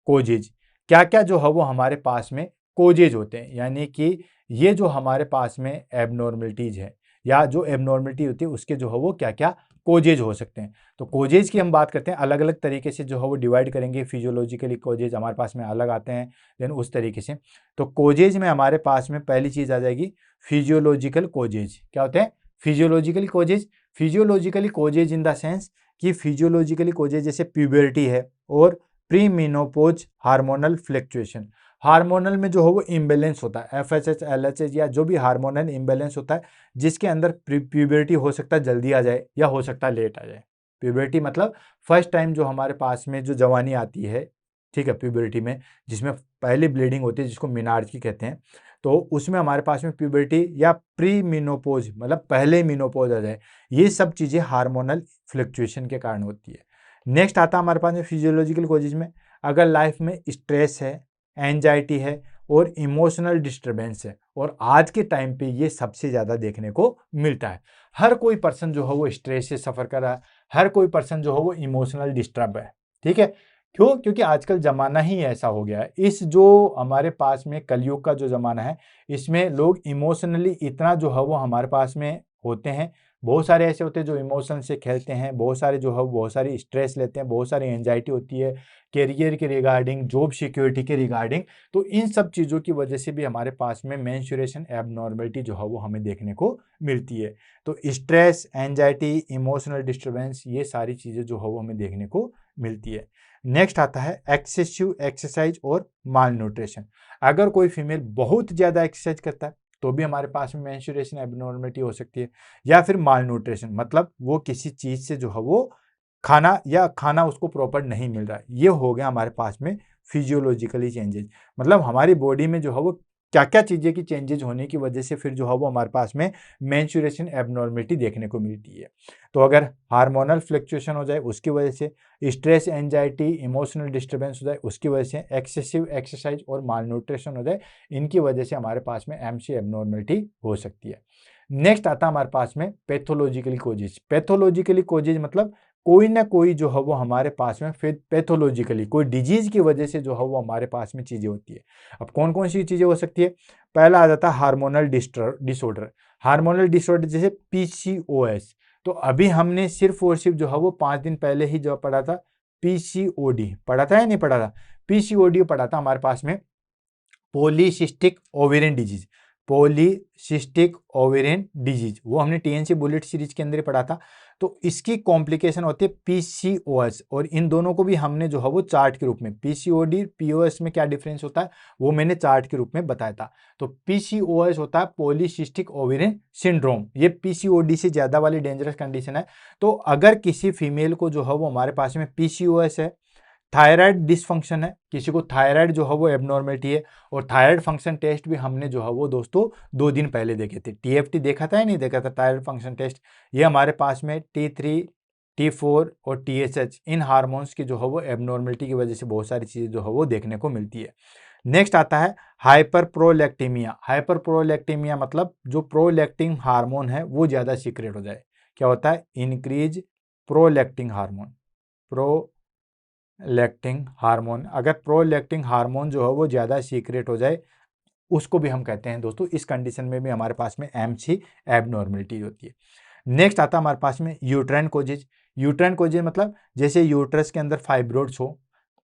कोजेज। क्या क्या जो है वो हमारे पास में कोजेज होते हैं, यानी कि ये जो हमारे पास में एबनॉर्मलिटीज है या जो एबनॉर्मलिटी होती है उसके जो है वो क्या क्या कोजेज हो सकते हैं। तो कोजेज की हम बात करते हैं, अलग अलग तरीके से जो है वो डिवाइड करेंगे। फिजियोलॉजिकली कोजेज हमारे पास में अलग आते हैं, देन उस तरीके से। तो कोजेज में हमारे पास में पहली चीज आ जाएगी फिजियोलॉजिकल कोजेज। क्या होते हैं physiologically causes? Physiologically causes in the sense कि फिजियोलॉजिकली कोजेज जैसे प्यूबर्टी है और pre menopause hormonal fluctuation. Hormonal में जो है वो इम्बेलेंस होता है, एफएसएच एलएचएच या जो भी हार्मोनल इम्बेलेंस होता है, जिसके अंदर प्यूबर्टी हो सकता है जल्दी आ जाए या हो सकता है लेट आ जाए। प्यूबर्टी मतलब फर्स्ट टाइम जो हमारे पास में जो जवानी आती है, ठीक है, प्यूबर्टी में जिसमें पहली ब्लीडिंग होती है जिसको मिनार्ज की कहते हैं, तो उसमें हमारे पास में प्यूबर्टी या प्री मीनोपोज मतलब पहले मीनोपोज आ जाए, ये सब चीज़ें हार्मोनल फ्लक्चुएशन के कारण होती है। नेक्स्ट आता है हमारे पास में फिजियोलॉजिकल कोजेज में, अगर लाइफ में स्ट्रेस है, एंजाइटी है और इमोशनल डिस्टर्बेंस है, और आज के टाइम पे ये सबसे ज़्यादा देखने को मिलता है। हर कोई पर्सन जो है वो स्ट्रेस से सफ़र कर रहा है, हर कोई पर्सन जो है वो इमोशनल डिस्टर्ब है। ठीक है, क्यों? क्योंकि आजकल ज़माना ही ऐसा हो गया है। इस जो हमारे पास में कलयुग का जो ज़माना है, इसमें लोग इमोशनली इतना जो है वो हमारे पास में होते हैं। बहुत सारे ऐसे होते हैं जो इमोशन से खेलते हैं, बहुत सारे जो है बहुत सारी स्ट्रेस लेते हैं, बहुत सारी एंजाइटी होती है करियर के रिगार्डिंग, जॉब सिक्योरिटी के रिगार्डिंग। तो इन सब चीज़ों की वजह से भी हमारे पास में मेंस्ट्रुएशन एबनॉर्मलिटी जो है वो हमें देखने को मिलती है। तो स्ट्रेस, एंजाइटी, इमोशनल डिस्टर्बेंस, ये सारी चीज़ें जो है वो हमें देखने को मिलती है। नेक्स्ट आता है एक्सेसिव एक्सरसाइज और माल न्यूट्रिशन। अगर कोई फीमेल बहुत ज़्यादा एक्सरसाइज करता है तो भी हमारे पास में मेंस्ट्रुएशन एबनॉर्मलिटी हो सकती है। या फिर माल न्यूट्रिशन, मतलब वो किसी चीज़ से जो है वो खाना उसको प्रॉपर नहीं मिल रहा है। ये हो गया हमारे पास में फिजियोलॉजिकली चेंजेज, मतलब हमारी बॉडी में जो है वो क्या क्या चीज़ें की चेंजेज होने की वजह से फिर जो है वो हमारे पास में मेंस्ट्रुएशन एबनॉर्मलिटी देखने को मिलती है। तो अगर हार्मोनल फ्लक्चुएशन हो जाए उसकी वजह से, स्ट्रेस, एंजाइटी, इमोशनल डिस्टर्बेंस हो जाए उसकी वजह से, एक्सेसिव एक्सरसाइज और माल न्यूट्रिशन हो जाए, इनकी वजह से हमारे पास में एमसी एबनॉर्मलिटी हो सकती है। नेक्स्ट आता है हमारे पास में पैथोलॉजिकली कोजेज। पैथोलॉजिकली कोजेज मतलब कोई ना कोई जो है वो हमारे पास में फिर पैथोलॉजिकली कोई डिजीज की वजह से जो है वो हमारे पास में चीज़ें होती है। अब कौन कौन सी चीज़ें हो सकती है? पहला आ जाता है हार्मोनल डिसऑर्डर। हार्मोनल डिसऑर्डर जैसे पीसीओएस। तो अभी हमने सिर्फ और सिर्फ जो है वो 5 दिन पहले ही जो पढ़ा था पीसीओडी, पढ़ा था या नहीं पढ़ा था? पीसीओडी पढ़ा था हमारे पास में, polycystic ovarian disease. Polycystic ovarian disease वो हमने टीएनसी बुलेट सीरीज के अंदर ही पढ़ा था। तो इसकी कॉम्प्लिकेशन होती है पीसीओएस, और इन दोनों को भी हमने जो है वो चार्ट के रूप में, पीसीओडी पीओएस में क्या डिफरेंस होता है वो मैंने चार्ट के रूप में बताया था। तो पीसीओएस होता है पॉलीसिस्टिक ओवेरियन सिंड्रोम, ये पीसीओडी से ज्यादा वाली डेंजरस कंडीशन है। तो अगर किसी फीमेल को जो है वो हमारे पास में पीसीओएस है, थायराइड डिसफंक्शन है, किसी को थायराइड जो है वो एबनॉर्मलिटी है, और थायराइड फंक्शन टेस्ट भी हमने जो है वो दोस्तों 2 दिन पहले देखे थे। टीएफटी देखा था या नहीं देखा था? Thyroid function test. ये हमारे पास में T3, T4 और TSH, इन हार्मोन्स की जो है वो एबनॉर्मलिटी की वजह से बहुत सारी चीज़ें जो है वो देखने को मिलती है। नेक्स्ट आता है हाइपर प्रोलैक्टीमिया। हाइपर प्रोलैक्टीमिया मतलब जो प्रोलैक्टिन हार्मोन है वो ज़्यादा सीक्रेट हो जाए। क्या होता है? Increase prolactin hormone. Prolactin hormone, अगर प्रोलैक्टिन हार्मोन जो है वो ज़्यादा सीक्रेट हो जाए उसको भी हम कहते हैं दोस्तों, इस कंडीशन में भी हमारे पास में एमसी एबनॉर्मलिटी होती है। नेक्स्ट आता है हमारे पास में यूट्राइन कोजेज। यूट्राइन कोजेज मतलब जैसे यूट्रस के अंदर फाइब्रोइड्स हो,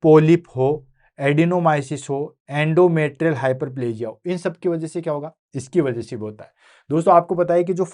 पोलिप हो, एडिनोमाइसिस हो, एंडोमेट्रियल हाइपरप्लेजिया हो, इन सब की वजह से क्या होगा? इसकी वजह से भी होता है। दोस्तों आपको पता है कि जो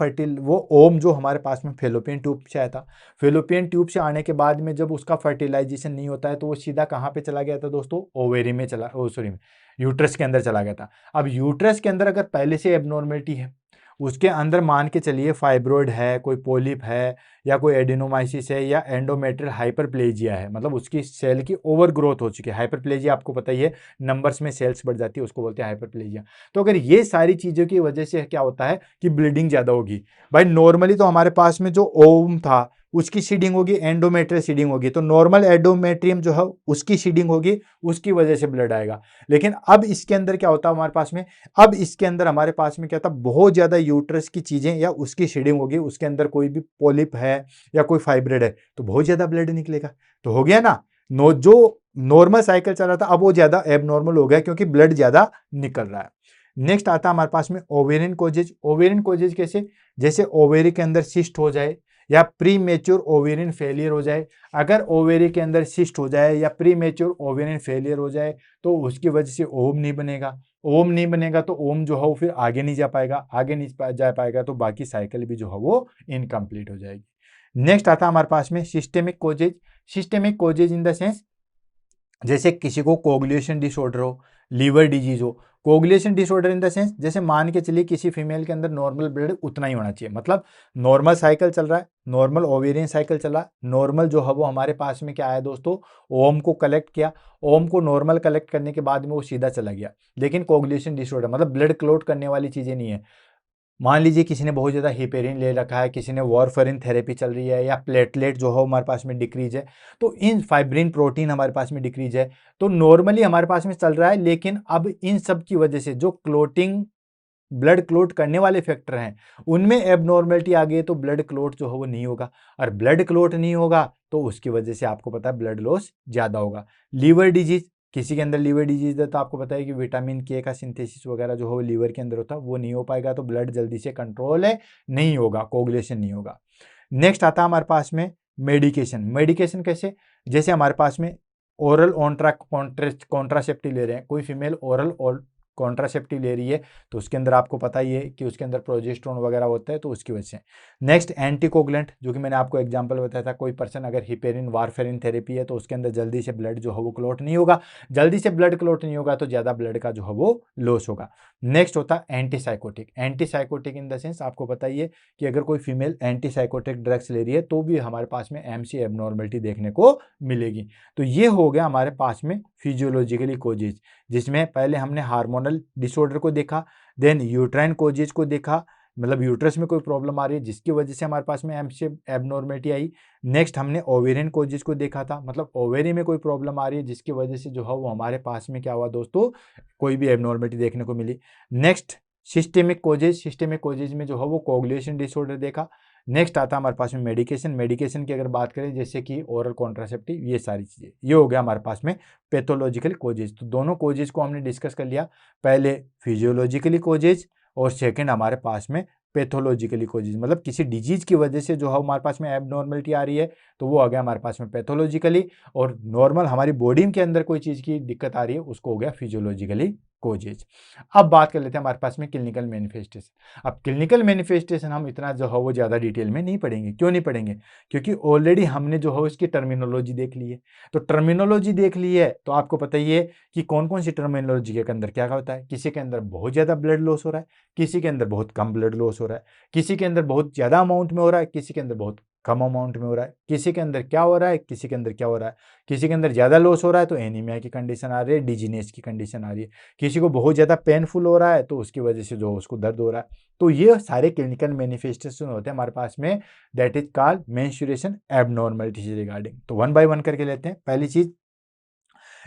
वो ओम जो हमारे पास में फेलोपियन ट्यूब से आया था, फेलोपियन ट्यूब से आने के बाद में जब उसका फर्टिलाइजेशन नहीं होता है तो वो सीधा कहाँ पे चला गया था दोस्तों? ओवेरी में चला, सॉरी, यूट्रस के अंदर चला गया था। अब यूट्रस के अंदर अगर पहले से एबनॉर्मलिटी है, उसके अंदर मान के चलिए फाइब्रोइड है, कोई पोलिप है, या कोई एडिनोमाइसिस है, या एंडोमेट्रियल हाइपरप्लेजिया है, मतलब उसकी सेल की ओवर ग्रोथ हो चुकी है। हाइपरप्लेजिया आपको पता ही है, नंबर्स में सेल्स बढ़ जाती है, उसको बोलते हैं हाइपरप्लेजिया। तो अगर ये सारी चीज़ों की वजह से क्या होता है कि ब्लीडिंग ज़्यादा होगी। भाई नॉर्मली तो हमारे पास में जो ओम था उसकी सीडिंग होगी, एंडोमेट्रियल सीडिंग होगी, तो नॉर्मल एंडोमेट्रियम जो है उसकी सीडिंग होगी, उसकी वजह से ब्लड आएगा। लेकिन अब इसके अंदर क्या होता है हमारे पास में? अब इसके अंदर हमारे पास में क्या था? बहुत ज़्यादा यूट्रस की चीज़ें या उसकी सीडिंग होगी, उसके अंदर कोई भी पोलिप है या कोई फाइब्रोइड है, तो बहुत ज़्यादा ब्लड निकलेगा। तो हो गया ना, जो नॉर्मल साइकिल चल रहा था अब वो ज़्यादा एबनॉर्मल हो गया क्योंकि ब्लड ज़्यादा निकल रहा है। नेक्स्ट आता है हमारे पास में ओवेरियन कोजेज। ओवेरियन कोजेज कैसे? जैसे ओवेरी के अंदर सिस्ट हो जाए या प्री मेच्योर ओवेरियन फेलियर हो जाए। अगर ओवेरी के अंदर सिस्ट हो जाए या प्री मेच्योर ओवेरियन फेलियर हो जाए तो उसकी वजह से ओम नहीं बनेगा। ओम नहीं बनेगा तो ओम जो है वो फिर आगे नहीं जा पाएगा, आगे नहीं जा पाएगा तो बाकी साइकिल भी जो है वो इनकम्प्लीट हो जाएगी। नेक्स्ट आता है हमारे पास में systemic causes. Systemic causes in the sense जैसे किसी को कोगुलेशन डिसऑर्डर हो, लीवर डिजीज हो। Coagulation disorder in the sense जैसे मान के चलिए किसी फीमेल के अंदर नॉर्मल ब्लड उतना ही होना चाहिए, मतलब नॉर्मल साइकिल चल रहा है, नॉर्मल ओवेरियन साइकिल चला, नॉर्मल जो है वो हमारे पास में क्या आया दोस्तों? ओम को कलेक्ट किया, ओम को नॉर्मल कलेक्ट करने के बाद में वो सीधा चला गया। लेकिन कोगुलेशन डिसऑर्डर मतलब ब्लड क्लॉट करने वाली चीज़ें नहीं है, मान लीजिए किसी ने बहुत ज़्यादा हिपेरिन ले रखा है, किसी ने वारफरिन थेरेपी चल रही है, या प्लेटलेट जो हो हमारे पास में डिक्रीज है, तो इन फाइब्रिन प्रोटीन हमारे पास में डिक्रीज है, तो नॉर्मली हमारे पास में चल रहा है। लेकिन अब इन सब की वजह से जो क्लोटिंग, ब्लड क्लोट करने वाले फैक्टर हैं, उनमें एबनॉर्मेलिटी आ गई, तो ब्लड क्लोट जो है वो नहीं होगा, और ब्लड क्लोट नहीं होगा तो उसकी वजह से आपको पता है ब्लड लॉस ज़्यादा होगा। लीवर डिजीज, किसी के अंदर लीवर डिजीज है तो आपको पता है कि विटामिन के का सिंथेसिस वगैरह जो हो लीवर के अंदर होता है वो नहीं हो पाएगा, तो ब्लड जल्दी से कंट्रोल है नहीं होगा, कोगुलेशन नहीं होगा। नेक्स्ट आता है हमारे पास में मेडिकेशन। मेडिकेशन कैसे, जैसे हमारे पास में ओरल कॉन्ट्रासेप्टिव ले रहे हैं, कोई फीमेल ओरल कॉन्ट्रासेप्टिव ले रही है, तो उसके अंदर आपको पता ही है कि उसके अंदर प्रोजेस्टेरोन वगैरह होता है, तो उसकी वजह से। नेक्स्ट एंटीकोगुलेंट, जो कि मैंने आपको एग्जांपल बताया था, कोई पर्सन अगर हिपेरिन वारफेरिन थेरेपी है तो उसके अंदर जल्दी से ब्लड जो है वो क्लॉट नहीं होगा, जल्दी से ब्लड क्लॉट नहीं होगा तो ज़्यादा ब्लड का जो है वो लॉस होगा। नेक्स्ट होता है antipsychotic. Antipsychotic in the sense आपको पता ही है कि अगर कोई फीमेल एंटीसाइकोटिक ड्रग्स ले रही है तो भी हमारे पास में एमसी एबनॉर्मलिटी देखने को मिलेगी। तो ये हो गया हमारे पास में फिजियोलॉजिकली कोजेज, जिसमें पहले हमने हार्मोनल डिसऑर्डर को देखा, देन यूट्राइन कोजेज को देखा, मतलब यूट्रस में कोई प्रॉब्लम आ रही है जिसकी वजह से हमारे पास में एमसी एबनॉर्मलिटी आई। नेक्स्ट हमने ओवेरियन कोजेज को देखा था, मतलब ओवेरी में कोई प्रॉब्लम आ रही है जिसकी वजह से जो है वो हमारे पास में क्या हुआ दोस्तों, कोई भी एबनॉर्मलिटी देखने को मिली। Next systemic causes, systemic causes में जो है वो कोगुलेशन डिसऑर्डर देखा। नेक्स्ट आता है हमारे पास में मेडिकेशन। मेडिकेशन की अगर बात करें जैसे कि ओरल कॉन्ट्रासेप्टिव, ये सारी चीज़ें, ये हो गया हमारे पास में पैथोलॉजिकल कोजेज। तो दोनों कोजेज को हमने डिस्कस कर लिया, पहले फिजियोलॉजिकली कोजेज और सेकंड हमारे पास में पैथोलॉजिकली कोजेज, मतलब किसी डिजीज की वजह से जो है हमारे पास में एबनॉर्मलिटी आ रही है तो वो आ गया हमारे पास में पैथोलॉजिकली, और नॉर्मल हमारी बॉडी के अंदर कोई चीज़ की दिक्कत आ रही है उसको हो गया फिजियोलॉजिकली कोजेज। अब बात कर लेते हैं हमारे पास में क्लिनिकल मैनिफेस्टेशन। अब क्लिनिकल मैनिफेस्टेशन हम इतना जो है वो ज़्यादा डिटेल में नहीं पढ़ेंगे। क्यों नहीं पढ़ेंगे, क्योंकि ऑलरेडी हमने जो है उसकी टर्मिनोलॉजी देख ली है। तो टर्मिनोलॉजी देख ली है तो आपको पता ही है कि कौन कौन सी टर्मिनोलॉजी के अंदर क्या होता है। किसी के अंदर बहुत ज़्यादा ब्लड लॉस हो रहा है, किसी के अंदर बहुत कम ब्लड लॉस हो रहा है, किसी के अंदर बहुत ज़्यादा अमाउंट में हो रहा है, किसी के अंदर बहुत कम अमाउंट में हो रहा है, किसी के अंदर क्या हो रहा है, किसी के अंदर क्या हो रहा है, किसी के अंदर ज़्यादा लॉस हो रहा है तो एनीमिया की कंडीशन आ रही है, डिजीनेस की कंडीशन आ रही है, किसी को बहुत ज़्यादा पेनफुल हो रहा है तो उसकी वजह से जो उसको दर्द हो रहा है। तो ये सारे क्लिनिकल मैनिफेस्टेशन होते हैं हमारे पास में, that is called menstruation abnormality से रिगार्डिंग। तो वन बाय वन करके लेते हैं। पहली चीज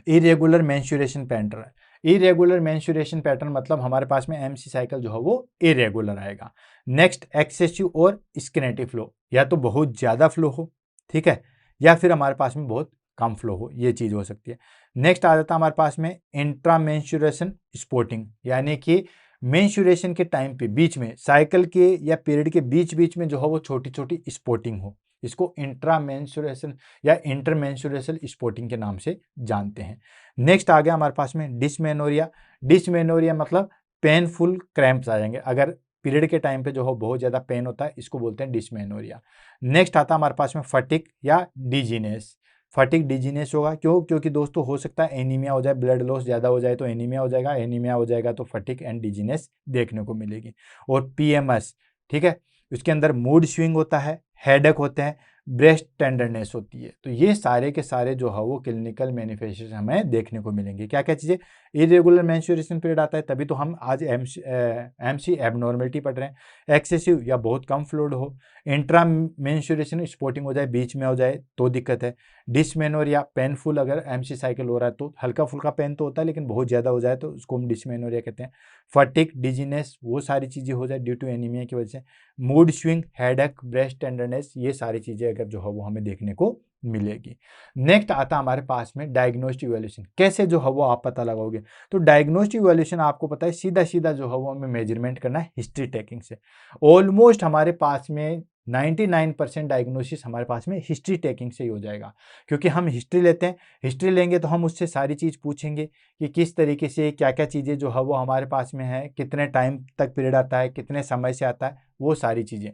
irregular menstruation pattern. Irregular menstruation pattern मतलब हमारे पास में एमसी साइकिल जो है वो इरेगुलर आएगा। नेक्स्ट एक्सेसिव और स्किनेटिव फ्लो, या तो बहुत ज़्यादा फ्लो हो, ठीक है, या फिर हमारे पास में बहुत कम फ्लो हो, ये चीज़ हो सकती है। नेक्स्ट आ जाता है हमारे पास में इंट्रा मेंस्ट्रुएशन स्पॉटिंग, यानी कि मेंस्ट्रुएशन के टाइम पे बीच में साइकिल के या पीरियड के बीच बीच में जो है वो छोटी छोटी स्पॉटिंग हो, इसको इंट्रा मेंस्ट्रुएशन या इंटरमेंस्ट्रुएशन स्पॉटिंग के नाम से जानते हैं। नेक्स्ट आ गया हमारे पास में डिसमेनोरिया। डिसमेनोरिया मतलब पेनफुल क्रैम्प्स आ जाएंगे, अगर पीरियड के टाइम पे जो हो बहुत ज़्यादा पेन होता है, इसको बोलते हैं डिसमेनोरिया। नेक्स्ट आता है हमारे पास में फटिक या डिजीनेस। फटिक डिजीनेस होगा, क्यों, क्योंकि दोस्तों हो सकता है एनीमिया हो जाए, ब्लड लॉस ज़्यादा हो जाए तो एनीमिया हो जाएगा, एनीमिया हो जाएगा तो फटिक एंड डिजीनेस देखने को मिलेगी। और पीएमएस, ठीक है, उसके अंदर मूड स्विंग होता है, हेडेक होते हैं, ब्रेस्ट टेंडरनेस होती है। तो ये सारे के सारे जो है वो क्लिनिकल मैनिफेस्टेशन हमें देखने को मिलेंगे। क्या क्या चीज़ें, इरेगुलर मेंस्ट्रुएशन पीरियड आता है तभी तो हम आज एमसी एबनॉर्मलिटी पढ़ रहे हैं। एक्सेसिव या बहुत कम फ्लूइड हो, इंट्रा मेंस्ट्रुएशन स्पॉटिंग हो जाए, बीच में हो जाए तो दिक्कत है। डिसमेनोरिया पेनफुल, अगर एमसी साइकिल हो रहा है तो हल्का फुल्का पेन तो होता है लेकिन बहुत ज़्यादा हो जाए तो उसको हम डिसमेनोरिया कहते हैं। फटिक डिजीनेस, वो सारी चीज़ें हो जाए ड्यू टू एनीमिया की वजह से। Mood swing, headache, breast tenderness, ये सारी चीज़ें अगर जो है वो हमें देखने को मिलेगी। नेक्स्ट आता हमारे पास में डायग्नोस्टिक इवैल्यूएशन। कैसे जो है वो आप पता लगाओगे, तो डायग्नोस्टिक इवैल्यूएशन आपको पता है सीधा सीधा जो है वो हमें मेजरमेंट करना है हिस्ट्री टेकिंग से। ऑलमोस्ट हमारे पास में 99% डायग्नोसिस हमारे पास में हिस्ट्री टेकिंग से ही हो जाएगा, क्योंकि हम हिस्ट्री लेते हैं, हिस्ट्री लेंगे तो हम उससे सारी चीज़ पूछेंगे कि किस तरीके से क्या क्या चीज़ें जो है वो हमारे पास में है, कितने टाइम तक पीरियड आता है, कितने समय से आता है, वो सारी चीज़ें।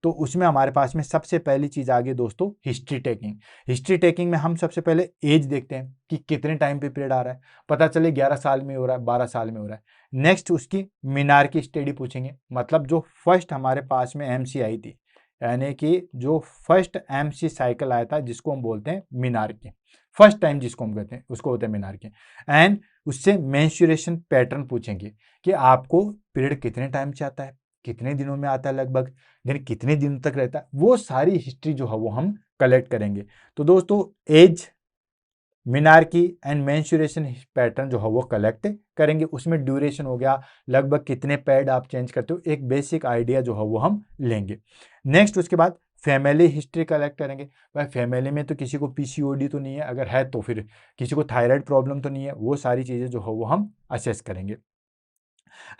तो उसमें हमारे पास में सबसे पहली चीज़ आ गई दोस्तों हिस्ट्री टेकिंग। हिस्ट्री टेकिंग में हम सबसे पहले एज देखते हैं कि कितने टाइम पे पीरियड आ रहा है, पता चले 11 साल में हो रहा है, 12 साल में हो रहा है। नेक्स्ट उसकी मीनार की स्टडी पूछेंगे, मतलब जो फर्स्ट हमारे पास में एमसी आई थी, यानी कि जो फर्स्ट एमसी साइकिल आया था जिसको हम बोलते हैं मीनार की, फर्स्ट टाइम जिसको हम कहते हैं उसको होते हैं मीनार की। एंड उससे मेंस्ट्रुएशन पैटर्न पूछेंगे कि आपको पीरियड कितने टाइम से आता है, कितने दिनों में आता है लगभग, देन कितने दिन तक रहता है, वो सारी हिस्ट्री जो है वो हम कलेक्ट करेंगे। तो दोस्तों age, menarche and menstruation pattern जो है वो कलेक्ट करेंगे। उसमें ड्यूरेशन हो गया, लगभग कितने पैड आप चेंज करते हो, एक बेसिक आइडिया जो है वो हम लेंगे। नेक्स्ट उसके बाद फैमिली हिस्ट्री कलेक्ट करेंगे। भाई फैमिली में तो किसी को पीसीओडी तो नहीं है, अगर है तो फिर किसी को थायराइड प्रॉब्लम तो नहीं है, वो सारी चीज़ें जो है वो हम असेस करेंगे।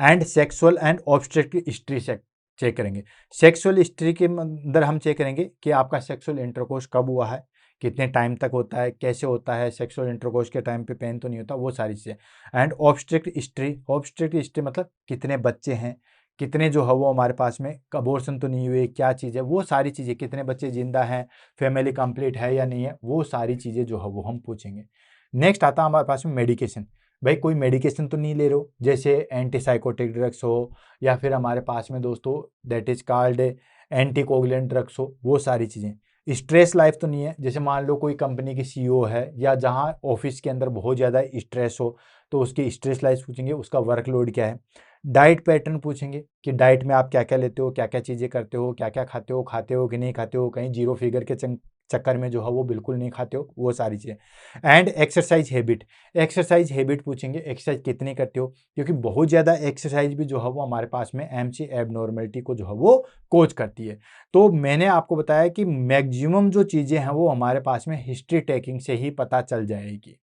And sexual and obstetric history check करेंगे। सेक्सुअल हिस्ट्री के अंदर हम चेक करेंगे कि आपका सेक्सुअल इंटरकोर्स कब हुआ है, कितने टाइम तक होता है, कैसे होता है, सेक्सुअल इंटरकोर्स के टाइम पे पेन तो नहीं होता, वो सारी चीज़ें। And obstetric history, obstetric history मतलब कितने बच्चे हैं, कितने जो है वो हमारे पास में अबॉर्शन तो नहीं हुए, क्या चीज़ है, वो सारी चीज़ें, कितने बच्चे जिंदा हैं, फैमिली कंप्लीट है या नहीं है, वो सारी चीज़ें जो है वो हम पूछेंगे। नेक्स्ट आता है हमारे पास में मेडिकेशन। भाई कोई मेडिकेशन तो नहीं ले रहे हो, जैसे एंटीसाइकोटिक ड्रग्स हो या फिर हमारे पास में दोस्तों that is called anticoagulant drugs हो, वो सारी चीज़ें। स्ट्रेस लाइफ तो नहीं है, जैसे मान लो कोई कंपनी की सीईओ है या जहाँ ऑफिस के अंदर बहुत ज़्यादा स्ट्रेस हो, तो उसकी स्ट्रेस लाइफ पूछेंगे, उसका वर्कलोड क्या है। डाइट पैटर्न पूछेंगे कि डाइट में आप क्या क्या लेते हो, क्या क्या चीज़ें करते हो, क्या क्या खाते हो कि नहीं खाते हो, कहीं जीरो फिगर के चक्कर में जो है वो बिल्कुल नहीं खाते हो, वो सारी चीज़ें। And exercise habit, exercise habit पूछेंगे, एक्सरसाइज कितनी करते हो, क्योंकि बहुत ज़्यादा एक्सरसाइज भी जो है वो हमारे पास में एमसी एबनॉर्मलिटी को जो है वो कोच करती है। तो मैंने आपको बताया कि मैक्सिमम जो चीज़ें हैं वो हमारे पास में हिस्ट्री टेकिंग से ही पता चल जाएगी।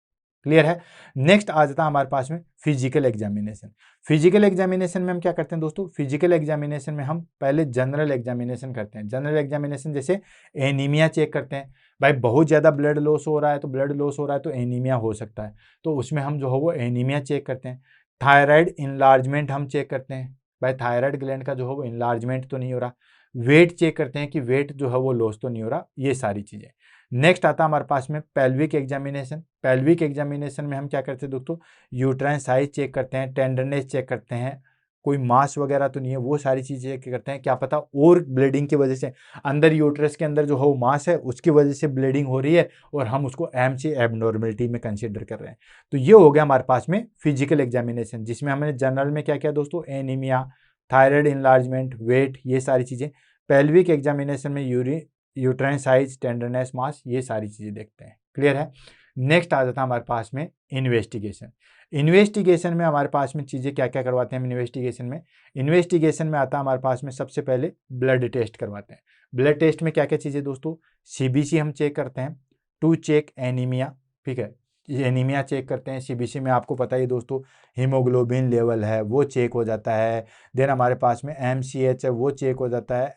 क्लियर है। नेक्स्ट आ जाता है हमारे पास में फिजिकल एग्जामिनेशन। फिजिकल एग्जामिनेशन में हम क्या करते हैं दोस्तों, फिजिकल एग्जामिनेशन में हम पहले जनरल एग्जामिनेशन करते हैं। जनरल एग्जामिनेशन जैसे एनीमिया चेक करते हैं, भाई बहुत ज़्यादा ब्लड लॉस हो रहा है, तो ब्लड लॉस हो रहा है तो एनीमिया हो सकता है, तो उसमें हम जो है वो एनीमिया चेक करते हैं। थायराइड इनलार्जमेंट हम चेक करते हैं, भाई थायराइड ग्लैंड का जो है वो इनलार्जमेंट तो नहीं हो रहा। वेट चेक करते हैं कि वेट जो है वो लॉस तो नहीं हो रहा, ये सारी चीज़ें। नेक्स्ट आता है हमारे पास में पेल्विक एग्जामिनेशन। पेल्विक एग्जामिनेशन में हम क्या करते हैं दोस्तों, यूट्राइन साइज चेक करते हैं, टेंडरनेस चेक करते हैं, कोई मास वगैरह तो नहीं है, वो सारी चीज़ें चेक करते हैं। क्या पता और ब्लीडिंग की वजह से अंदर यूट्रस के अंदर जो है वो मास है, उसकी वजह से ब्लीडिंग हो रही है और हम उसको एमसी एबनॉर्मलिटी में कंसीडर कर रहे हैं। तो ये हो गया हमारे पास में फिजिकल एग्जामिनेशन, जिसमें हमने जनरल में क्या किया दोस्तों, एनीमिया, थायराइड इनलार्जमेंट, वेट, ये सारी चीज़ें। पेल्विक एग्जामिनेशन में यूट्राइन साइज, टेंडरनेस, मास, ये सारी चीज़ें देखते हैं। क्लियर है। नेक्स्ट आ जाता है हमारे पास में इन्वेस्टिगेशन। इन्वेस्टिगेशन में हमारे पास में चीज़ें क्या क्या करवाते हैं हम इन्वेस्टिगेशन में। इन्वेस्टिगेशन में आता है हमारे पास में सबसे पहले ब्लड टेस्ट करवाते हैं। ब्लड टेस्ट में क्या क्या चीज़ें दोस्तों, सीबीसी हम चेक करते हैं टू चेक एनीमिया। ठीक है, ये एनीमिया चेक करते हैं। सीबीसी में आपको पता ही दोस्तों हीमोग्लोबिन लेवल है वो चेक हो जाता है। देन हमारे पास में एमसीएच है वो चेक हो जाता है,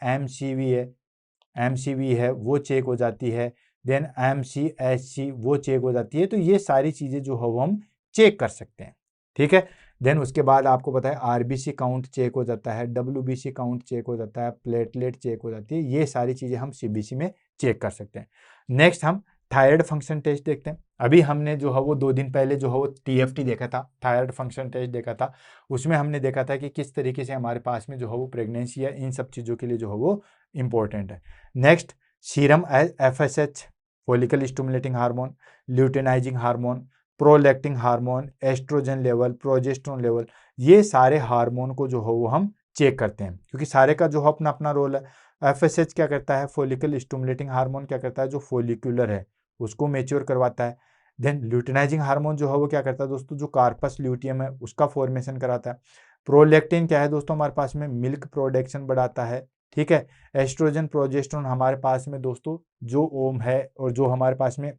एमसीवी है वो चेक हो जाती है, देन एमसीएचसी वो चेक हो जाती है। तो ये सारी चीज़ें जो है वो हम चेक कर सकते हैं। ठीक है। देन उसके बाद आपको पता है आरबीसी काउंट चेक हो जाता है, डब्ल्यूबीसी काउंट चेक हो जाता है, प्लेटलेट चेक हो जाती है, ये सारी चीज़ें हम सीबीसी में चेक कर सकते हैं। नेक्स्ट हम थायराइड फंक्शन टेस्ट देखते हैं। अभी हमने जो है वो 2 दिन पहले जो है वो टीएफटी देखा था, थायराइड फंक्शन टेस्ट देखा था। उसमें हमने देखा था कि किस तरीके से हमारे पास में जो है वो प्रेगनेंसी है, इन सब चीज़ों के लिए जो है वो इंपॉर्टेंट है। Next serum FSH, follicle stimulating hormone, luteinising hormone, prolactin hormone, oestrogen level, progesterone level, ये सारे हार्मोन को जो है वो हम चेक करते हैं, क्योंकि सारे का जो है अपना अपना रोल है। एफएसएच क्या करता है, फॉलिकल स्टिमुलेटिंग हार्मोन क्या करता है, जो फॉलिकुलर है उसको मेच्योर करवाता है। देन ल्यूटेनाइजिंग हार्मोन जो है वो क्या करता है दोस्तों, जो कार्पस ल्यूटियम है उसका फॉर्मेशन कराता है। प्रोलैक्टिन क्या है दोस्तों, हमारे पास में मिल्क प्रोडक्शन बढ़ाता है। ठीक है। एस्ट्रोजन प्रोजेस्टेरोन हमारे पास में दोस्तों जो ओम है और जो हमारे पास में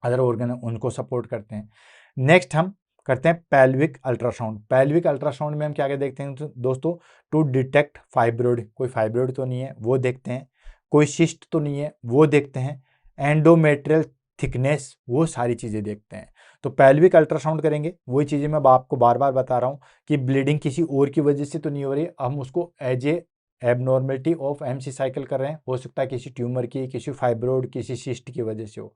अदर ऑर्गन है उनको सपोर्ट करते हैं। नेक्स्ट हम करते हैं पेल्विक अल्ट्रासाउंड। पेल्विक अल्ट्रासाउंड में हम क्या क्या देखते हैं दोस्तों, टू डिटेक्ट फाइब्रोइड, कोई फाइब्रोइड तो नहीं है वो देखते हैं, कोई सिस्ट तो नहीं है वो देखते हैं, एंडोमेट्रियल थिकनेस, वो सारी चीज़ें देखते हैं। तो पेल्विक अल्ट्रासाउंड करेंगे, वही चीज़ें मैं आपको बार बार बता रहा हूँ कि ब्लीडिंग किसी और की वजह से तो नहीं हो रही, हम उसको as a abnormality of MC cycle कर रहे हैं, हो सकता है किसी ट्यूमर की, किसी फाइब्रोइड, किसी सिस्ट की वजह से हो,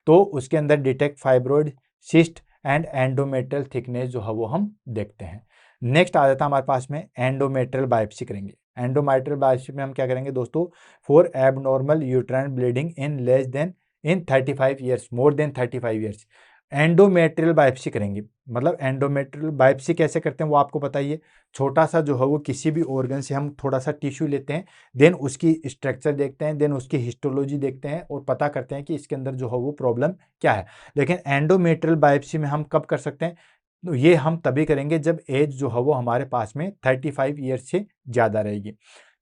तो उसके अंदर detect fibroid, cyst and endometrial thickness जो है वो हम देखते हैं। नेक्स्ट आ जाता है हमारे पास में एंडोमेट्रियल बायोप्सी करेंगे। एंडोमेट्रियल बायोप्सी में हम क्या करेंगे दोस्तों, for abnormal uterine bleeding in less then in 35 years, more than 35 years. Endometrial biopsy करेंगे। मतलब एंडोमेट्रियल बायोप्सी कैसे करते हैं वो आपको पता ही है। छोटा सा जो है वो किसी भी ऑर्गन से हम थोड़ा सा टिश्यू लेते हैं, देन उसकी स्ट्रक्चर देखते हैं, देन उसकी हिस्टोलॉजी देखते हैं और पता करते हैं कि इसके अंदर जो है वो प्रॉब्लम क्या है। लेकिन एंडोमेट्रियल बायोप्सी में हम कब कर सकते हैं? तो ये हम तभी करेंगे जब एज जो है वो हमारे पास में 35 ईयर्स से ज़्यादा रहेगी।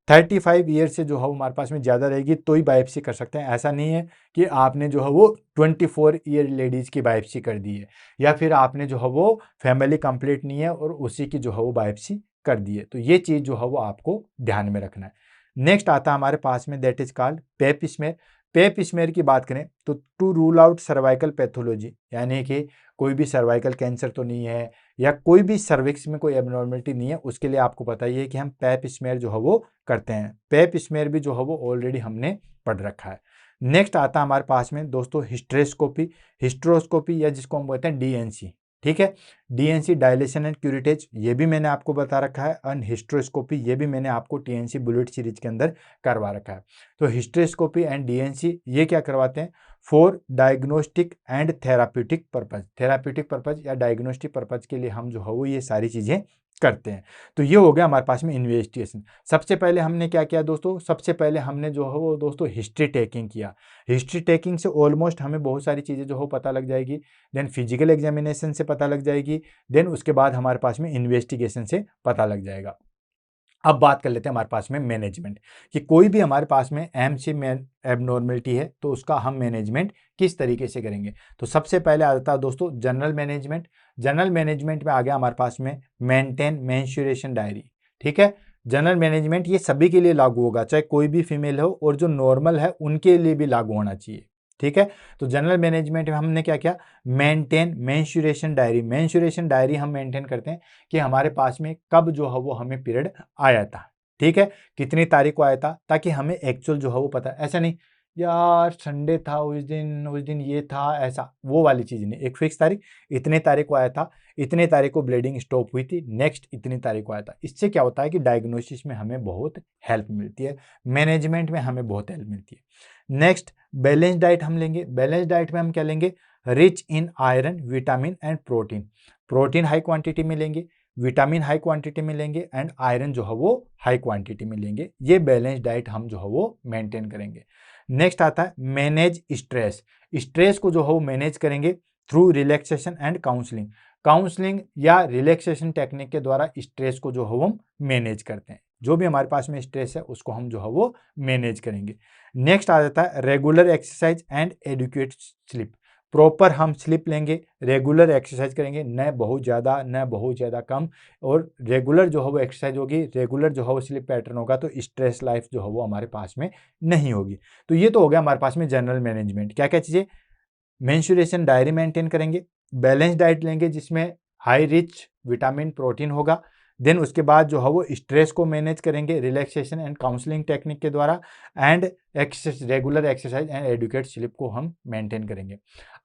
35 ईयर से जो है वो हमारे पास में ज़्यादा रहेगी तो ही बायोप्सी कर सकते हैं। ऐसा नहीं है कि आपने जो है वो 24 ईयर लेडीज़ की बायोप्सी कर दी है, या फिर आपने जो है वो फैमिली कंप्लीट नहीं है और उसी की जो है वो बायोप्सी कर दी है। तो ये चीज़ जो है वो आपको ध्यान में रखना है। नेक्स्ट आता है हमारे पास में, that is called pap smear. Pap smear की बात करें तो to rule out cervical pathology, यानी कि कोई भी सर्वाइकल कैंसर तो नहीं है या कोई भी सर्विक्स में कोई एबनॉर्मलिटी नहीं है, उसके लिए आपको पता ही है कि हम पेप स्मेयर जो है वो करते हैं। पेप स्मेयर भी जो है वो ऑलरेडी हमने पढ़ रखा है। नेक्स्ट आता है हमारे पास में दोस्तों हिस्ट्रेस्कोपी, हिस्ट्रोस्कोपी या जिसको हम बोलते हैं डीएनसी। ठीक है, डीएनसी डायलेशन एंड क्यूरेटेज ये भी मैंने आपको बता रखा है, और हिस्ट्रोस्कोपी ये भी मैंने आपको टीएनसी बुलेट सीरीज के अंदर करवा रखा है। तो हिस्ट्रोस्कोपी एंड डीएनसी ये क्या करवाते हैं? For diagnostic and therapeutic purpose, therapeutic purpose या डायग्नोस्टिक पर्पज के लिए हम जो है वो ये सारी चीज़ें करते हैं। तो ये हो गया हमारे पास में इन्वेस्टिगेशन। सबसे पहले हमने क्या किया दोस्तों? सबसे पहले हमने जो है वो दोस्तों हिस्ट्री टेकिंग किया। हिस्ट्री टेकिंग से ऑलमोस्ट हमें बहुत सारी चीज़ें जो हो पता लग जाएगी, देन फिजिकल एग्जामिनेशन से पता लग जाएगी, देन उसके बाद हमारे पास में इन्वेस्टिगेशन से पता लग जाएगा। अब बात कर लेते हैं हमारे पास में मैनेजमेंट, कि कोई भी हमारे पास में एमसी में एबनॉर्मलिटी है तो उसका हम मैनेजमेंट किस तरीके से करेंगे। तो सबसे पहले आता है दोस्तों जनरल मैनेजमेंट। जनरल मैनेजमेंट में आ गया हमारे पास में मेंटेन मेंस्ट्रुएशन डायरी। ठीक है, जनरल मैनेजमेंट ये सभी के लिए लागू होगा, चाहे कोई भी फीमेल हो, और जो नॉर्मल है उनके लिए भी लागू होना चाहिए। ठीक है, तो जनरल मैनेजमेंट में हमने क्या किया? Maintain menstruation diary. Menstruation diary हम मेंटेन करते हैं कि हमारे पास में कब जो है वो हमें पीरियड आया था। ठीक है, कितनी तारीख को आया था, ताकि हमें एक्चुअल जो है वो पता। ऐसा नहीं यार संडे था उस दिन ये था, ऐसा वो वाली चीज़ नहीं। एक फिक्स तारीख, इतने तारीख को आया था, इतने तारीख को ब्लीडिंग स्टॉप हुई थी, नेक्स्ट इतनी तारीख को आया था। इससे क्या होता है कि डायग्नोसिस में हमें बहुत हेल्प मिलती है, मैनेजमेंट में हमें बहुत हेल्प मिलती है। नेक्स्ट बैलेंस डाइट हम लेंगे। बैलेंस डाइट में हम क्या लेंगे? Rich in iron, vitamin and protein. Protein high quantity में लेंगे, विटामिन हाई क्वांटिटी में लेंगे, एंड आयरन जो है वो हाई क्वांटिटी में लेंगे। ये बैलेंस डाइट हम जो है वो मेंटेन करेंगे। नेक्स्ट आता है मैनेज स्ट्रेस। स्ट्रेस को जो है वो मैनेज करेंगे through relaxation and counselling. Counselling या रिलैक्सेशन टेक्निक के द्वारा स्ट्रेस को जो है वो हम मैनेज करते हैं। जो भी हमारे पास में स्ट्रेस है उसको हम जो है वो मैनेज करेंगे। नेक्स्ट आ जाता है regular exercise and adequate sleep. Proper हम स्लीप लेंगे, रेगुलर एक्सरसाइज करेंगे, न बहुत ज़्यादा कम, और रेगुलर जो है वो एक्सरसाइज होगी, रेगुलर जो है वो स्लीप पैटर्न होगा, तो स्ट्रेस लाइफ जो है वो हमारे पास में नहीं होगी। तो ये तो हो गया हमारे पास में जनरल मैनेजमेंट। क्या क्या चीज़ें? मेंस्ट्रुएशन डायरी मेंटेन करेंगे, बैलेंस डाइट लेंगे जिसमें हाई रिच विटामिन प्रोटीन होगा, देन उसके बाद जो है वो स्ट्रेस को मैनेज करेंगे रिलैक्सेशन एंड काउंसलिंग टेक्निक के द्वारा, and regular exercise and adequate sleep को हम मेंटेन करेंगे।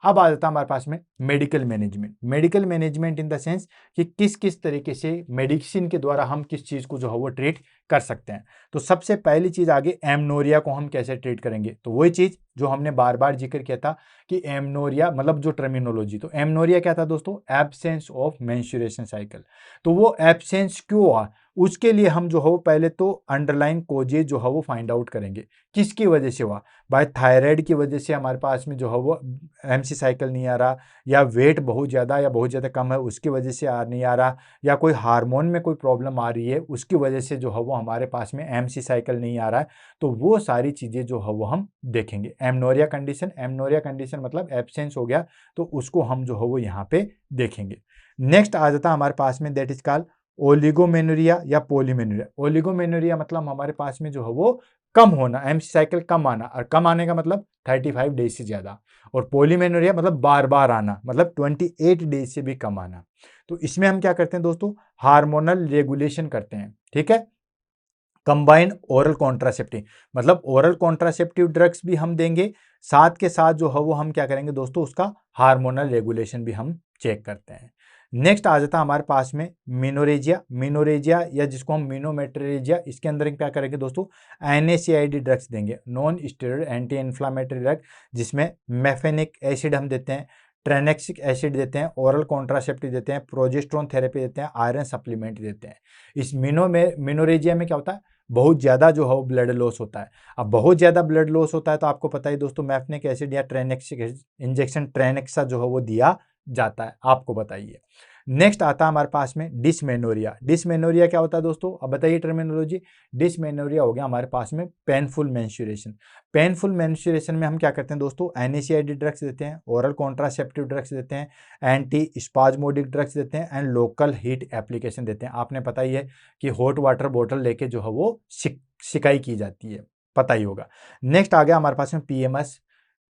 अब आ जाता है हमारे पास में medical management. Medical management in the sense कि किस किस तरीके से मेडिसिन के द्वारा हम किस चीज़ को जो है वो ट्रीट कर सकते हैं। तो सबसे पहली चीज़ आगे एमनोरिया को हम कैसे ट्रीट करेंगे। तो वही चीज़ जो हमने बार बार जिक्र किया था कि एमनोरिया मतलब जो टर्मिनोलॉजी, तो एमनोरिया क्या था दोस्तों? Absence of menstruation cycle. तो वो एब्सेंस क्यों हुआ, उसके लिए हम जो हो पहले तो अंडरलाइन कोजेज जो है वो फाइंड आउट करेंगे, किसकी वजह से हुआ। भाई थायराइड की वजह से हमारे पास में जो है वो एमसी साइकिल नहीं आ रहा, या वेट बहुत ज़्यादा या बहुत ज़्यादा कम है उसकी वजह से नहीं आ रहा, या कोई हार्मोन में कोई प्रॉब्लम आ रही है उसकी वजह से जो है वो हमारे पास में एमसी साइकिल नहीं आ रहा है। तो वो सारी चीज़ें जो है वो हम देखेंगे। एमनोरिया कंडीशन मतलब एब्सेंस हो गया, तो उसको हम जो है वो यहाँ पे देखेंगे। नेक्स्ट आ जाता है हमारे पास में, दैट इज कॉल्ड ओलिगोमेनोरिया या पॉलीमेनोरिया। ओलिगोमेनोरिया मतलब हमारे पास में जो है वो कम होना, एमसी साइकिल कम आना, और कम आने का मतलब 35 डेज से ज़्यादा, और पॉलीमेनोरिया मतलब बार बार आना, मतलब 28 डेज से भी कम आना। तो इसमें हम क्या करते हैं दोस्तों? हार्मोनल रेगुलेशन करते हैं। ठीक है, कंबाइन ओरल कॉन्ट्रासेप्टिव, मतलब ओरल कॉन्ट्रासेप्टिव ड्रग्स भी हम देंगे, साथ के साथ जो है वो हम क्या करेंगे दोस्तों? उसका हार्मोनल रेगुलेशन भी हम चेक करते हैं। नेक्स्ट आ जाता है हमारे पास में मिनोरेजिया या जिसको हम मिनोमेट्रेजिया। इसके अंदर क्या करेंगे दोस्तों? NSAID ड्रग्स देंगे, non steroid anti inflammatory drug, जिसमें मेफेनिक एसिड हम देते हैं, ट्रेनेक्सिक एसिड देते हैं, ओरल कॉन्ट्रासेप्टिव देते हैं, प्रोजेस्टेरोन थेरेपी देते हैं, आयरन सप्लीमेंट देते हैं। इस मेनोरेजिया में क्या होता है, बहुत ज़्यादा जो है वो ब्लड लॉस होता है। अब बहुत ज़्यादा ब्लड लॉस होता है तो आपको पता ही दोस्तों, मैफनिक एसिड या ट्रेनेक्सिक इंजेक्शन ट्रेनेक्सा जो है वो दिया जाता है, आपको बताइए। नेक्स्ट आता है हमारे पास में डिसमेनोरिया। डिसमेनोरिया क्या होता है दोस्तों, अब बताइए टर्मिनोलॉजी। डिसमेनोरिया हो गया हमारे पास में पेनफुल मेंस्ट्रुएशन। पेनफुल मेंस्ट्रुएशन में हम क्या करते हैं दोस्तों, एनएसएआईडी ड्रग्स देते हैं, ओरल कॉन्ट्रासेप्टिव ड्रग्स देते हैं, एंटी स्पाज्मोडिक ड्रग्स देते हैं एंड लोकल हीट एप्लीकेशन देते हैं। आपने पता ही है कि हॉट वाटर बॉटल लेके जो है वो सिकाई की जाती है, पता ही होगा। नेक्स्ट आ गया हमारे पास में पीएमएस,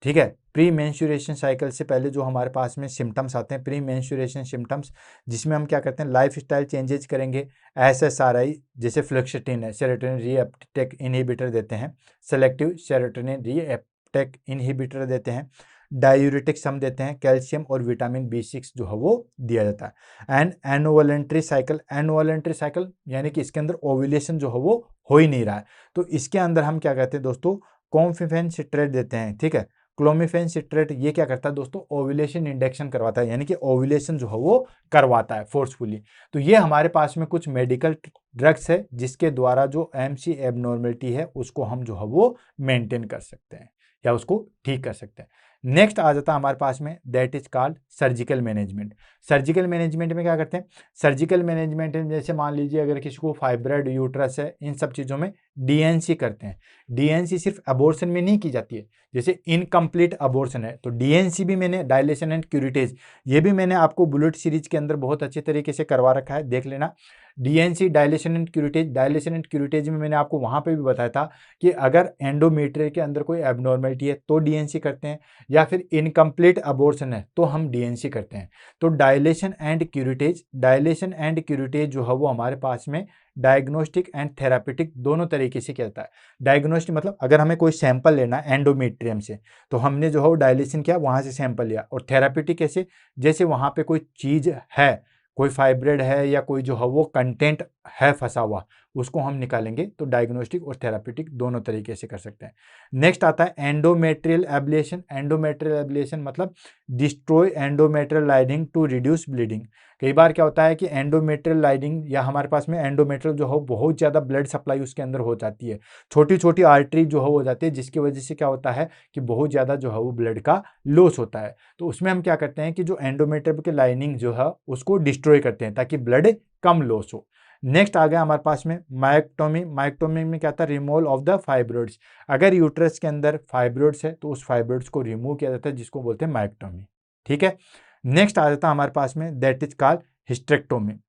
ठीक है, प्री मेंस्ट्रुएशन साइकिल से पहले जो हमारे पास में सिम्टम्स आते हैं, प्री मेंस्ट्रुएशन सिम्टम्स, जिसमें हम क्या करते हैं, लाइफ स्टाइल चेंजेज करेंगे। एसएसआरआई जैसे फ्लुक्सेटिन है, सेरोटोनिन रीअपटेक इनहिबिटर देते हैं, सेलेक्टिव सेरोटोनिन रीअपटेक इनहिबिटर देते हैं, डायूरेटिक्स हम देते हैं, कैल्शियम और विटामिन B6 जो है वो दिया जाता है। एंड एनोवोलेंट्री साइकिल, एनोवोलेंट्री साइकिल यानी कि इसके अंदर ओव्यूलेशन जो है वो हो ही नहीं रहा है, तो इसके अंदर हम क्या कहते हैं दोस्तों, कॉम्फिफेन सिट्रेट देते हैं, ठीक है। क्लोमिफेन सिट्रेट ये क्या करता है दोस्तों, ओव्यूलेशन इंडक्शन करवाता है, यानी कि ओव्यूलेशन जो है वो करवाता है फोर्सफुली। तो ये हमारे पास में कुछ मेडिकल ड्रग्स है जिसके द्वारा जो एमसी एबनॉर्मलिटी है उसको हम जो है वो मेंटेन कर सकते हैं या उसको ठीक कर सकते हैं। नेक्स्ट आ जाता है हमारे पास में, that is called surgical management. Surgical management में क्या करते हैं, सर्जिकल मैनेजमेंट में जैसे मान लीजिए अगर किसी को फाइब्रॉइड यूट्रस है, इन सब चीज़ों में डीएनसी करते हैं। डीएनसी सिर्फ अबॉर्शन में नहीं की जाती है, जैसे इनकम्प्लीट अबॉर्शन है तो डीएनसी भी मैंने, डायलेशन एंड क्यूरेटेज, ये भी मैंने आपको बुलेट सीरीज के अंदर बहुत अच्छे तरीके से करवा रखा है, देख लेना। D and C dilation and curettage, dilation and curettage में मैंने आपको वहाँ पे भी बताया था कि अगर एंडोमेट्रियल के अंदर कोई एबनॉर्मलिटी है तो डीएनसी करते हैं, या फिर इनकम्प्लीट अबॉर्शन है तो हम डीएनसी करते हैं। तो dilation and curettage, dilation and curettage जो है वो हमारे पास में डायग्नोस्टिक एंड थेरापेटिक दोनों तरीके से कहता है। डायग्नोस्टिक मतलब अगर हमें कोई सैंपल लेना है एंडोमेट्रियम से तो हमने जो है वो डायलेशन किया, वहाँ से सैंपल लिया। और थेरापेटिक कैसे, जैसे वहाँ पे कोई चीज़ है, कोई फाइब्रेड है या कोई जो है वो कंटेंट है फंसा हुआ, उसको हम निकालेंगे। तो डायग्नोस्टिक और थेरापेटिक दोनों तरीके से कर सकते हैं। नेक्स्ट आता है एंडोमेट्रियल एब्लेशन। एंडोमेट्रियल एब्लेशन मतलब destroy endometrial lining to reduce bleeding. कई बार क्या होता है कि एंडोमेट्रियल लाइनिंग या हमारे पास में एंडोमेट्रियल जो हो बहुत ज़्यादा ब्लड सप्लाई उसके अंदर हो जाती है, छोटी छोटी आर्टरी जो हो जाती है, जिसकी वजह से क्या होता है कि बहुत ज़्यादा जो है वो ब्लड का लॉस होता है। तो उसमें हम क्या करते हैं कि जो एंडोमेट्रियल की लाइनिंग जो है उसको डिस्ट्रॉय करते हैं ताकि ब्लड कम लॉस हो। नेक्स्ट आ गया हमारे पास में मायोक्टोमी। मायोक्टोमी में क्या था, रिमूवल ऑफ द फाइब्रोइड्स। अगर यूट्रस के अंदर फाइब्रोइड्स है तो उस फाइब्रोइड्स को रिमूव किया जाता है, जिसको बोलते हैं मायोक्टोमी, ठीक है। नेक्स्ट आ जाता है हमारे पास में, that is called hysterectomy.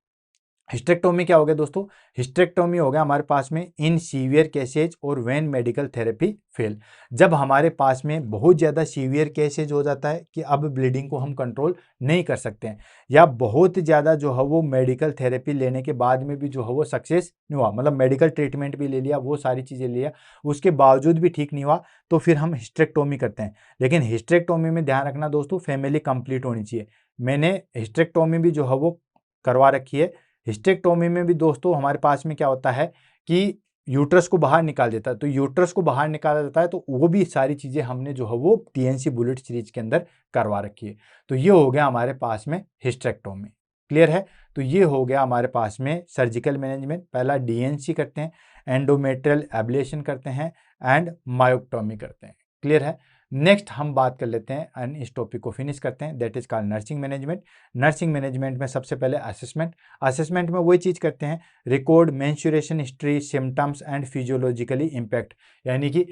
Hysterectomy क्या हो गया दोस्तों, हिस्टेक्टोमी हो गया हमारे पास में इन सीवियर केसेज और व्हेन मेडिकल थेरेपी फेल। जब हमारे पास में बहुत ज़्यादा सीवियर केसेज हो जाता है कि अब ब्लीडिंग को हम कंट्रोल नहीं कर सकते हैं, या बहुत ज़्यादा जो है वो मेडिकल थेरेपी लेने के बाद में भी जो है वो सक्सेस नहीं हुआ, मतलब मेडिकल ट्रीटमेंट भी ले लिया, वो सारी चीज़ें लिया, उसके बावजूद भी ठीक नहीं हुआ, तो फिर हम हिस्टेक्टोमी करते हैं। लेकिन हिस्टेक्टोमी में ध्यान रखना दोस्तों, फैमिली कंप्लीट होनी चाहिए। मैंने हिस्टेक्टोमी भी जो है वो करवा रखी है। हिस्टेक्टोमी में भी दोस्तों हमारे पास में क्या होता है कि यूट्रस को बाहर निकाल देता है, तो यूट्रस को बाहर निकाला जाता है, तो वो भी सारी चीज़ें हमने जो है वो टीएनसी बुलेट सीरीज के अंदर करवा रखी है। तो ये हो गया हमारे पास में हिस्टेक्टोमी, क्लियर है। तो ये हो गया हमारे पास में सर्जिकल मैनेजमेंट। पहला डीएनसी करते हैं, एंडोमेट्रियल एब्लेशन करते हैं एंड मायोक्टोमी करते हैं, क्लियर है। नेक्स्ट हम बात कर लेते हैं एंड इस टॉपिक को फिनिश करते हैं, that is called nursing management. Nursing management में सबसे पहले असेसमेंट। असेसमेंट में वही चीज़ करते हैं, record menstruation history, symptoms and physiologically impact, यानी कि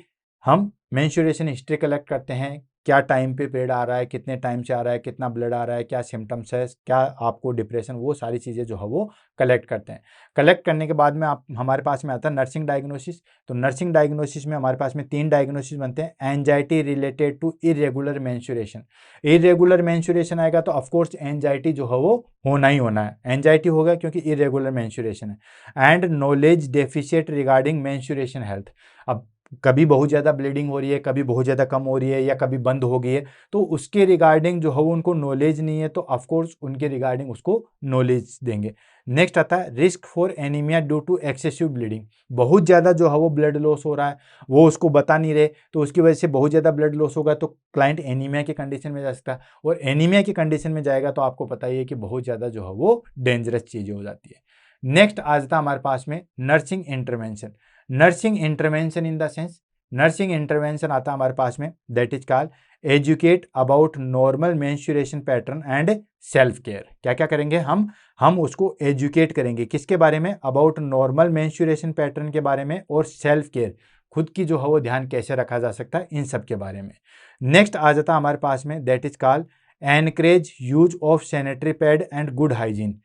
हम मेंस्ट्रुएशन हिस्ट्री कलेक्ट करते हैं, क्या टाइम पे पीरियड आ रहा है, कितने टाइम से आ रहा है, कितना ब्लड आ रहा है, क्या सिम्टम्स है, क्या आपको डिप्रेशन, वो सारी चीज़ें जो है वो कलेक्ट करते हैं। कलेक्ट करने के बाद में आप हमारे पास में आता है नर्सिंग डायग्नोसिस। तो नर्सिंग डायग्नोसिस में हमारे पास में 3 डायग्नोसिस बनते हैं। Anxiety related to irregular menstruation. Irregular menstruation आएगा तो ऑफकोर्स एंजाइटी जो है वो होना ही होना है, एंजाइटी होगा क्योंकि इरेगुलर मेंस्ट्रुएशन है। And knowledge deficit regarding menstruation health. अब कभी बहुत ज़्यादा ब्लीडिंग हो रही है, कभी बहुत ज़्यादा कम हो रही है या कभी बंद हो गई है, तो उसके रिगार्डिंग जो है वो उनको नॉलेज नहीं है, तो ऑफकोर्स उनके रिगार्डिंग उसको नॉलेज देंगे। नेक्स्ट आता है risk for anaemia due to excessive bleeding. बहुत ज़्यादा जो है वो ब्लड लॉस हो रहा है, वो उसको बता नहीं रहे, तो उसकी वजह से बहुत ज़्यादा ब्लड लॉस होगा तो क्लाइंट एनीमिया की कंडीशन में जा सकता है, और एनीमिया की कंडीशन में जाएगा तो आपको पता ही है कि बहुत ज़्यादा जो है वो डेंजरस चीज़ें हो जाती है। नेक्स्ट आ जाता है हमारे पास में nursing intervention. Nursing intervention in the sense, nursing intervention आता है हमारे पास में, that is called educate about normal menstruation pattern and self care. क्या क्या करेंगे हम उसको एजुकेट करेंगे किसके बारे में, अबाउट नॉर्मल मेंस्ट्रुएशन पैटर्न के बारे में, और सेल्फ केयर खुद की जो है वो ध्यान कैसे रखा जा सकता है, इन सब के बारे में। नेक्स्ट आ जाता है हमारे पास में, that is called encourage use of sanitary pad and good hygiene.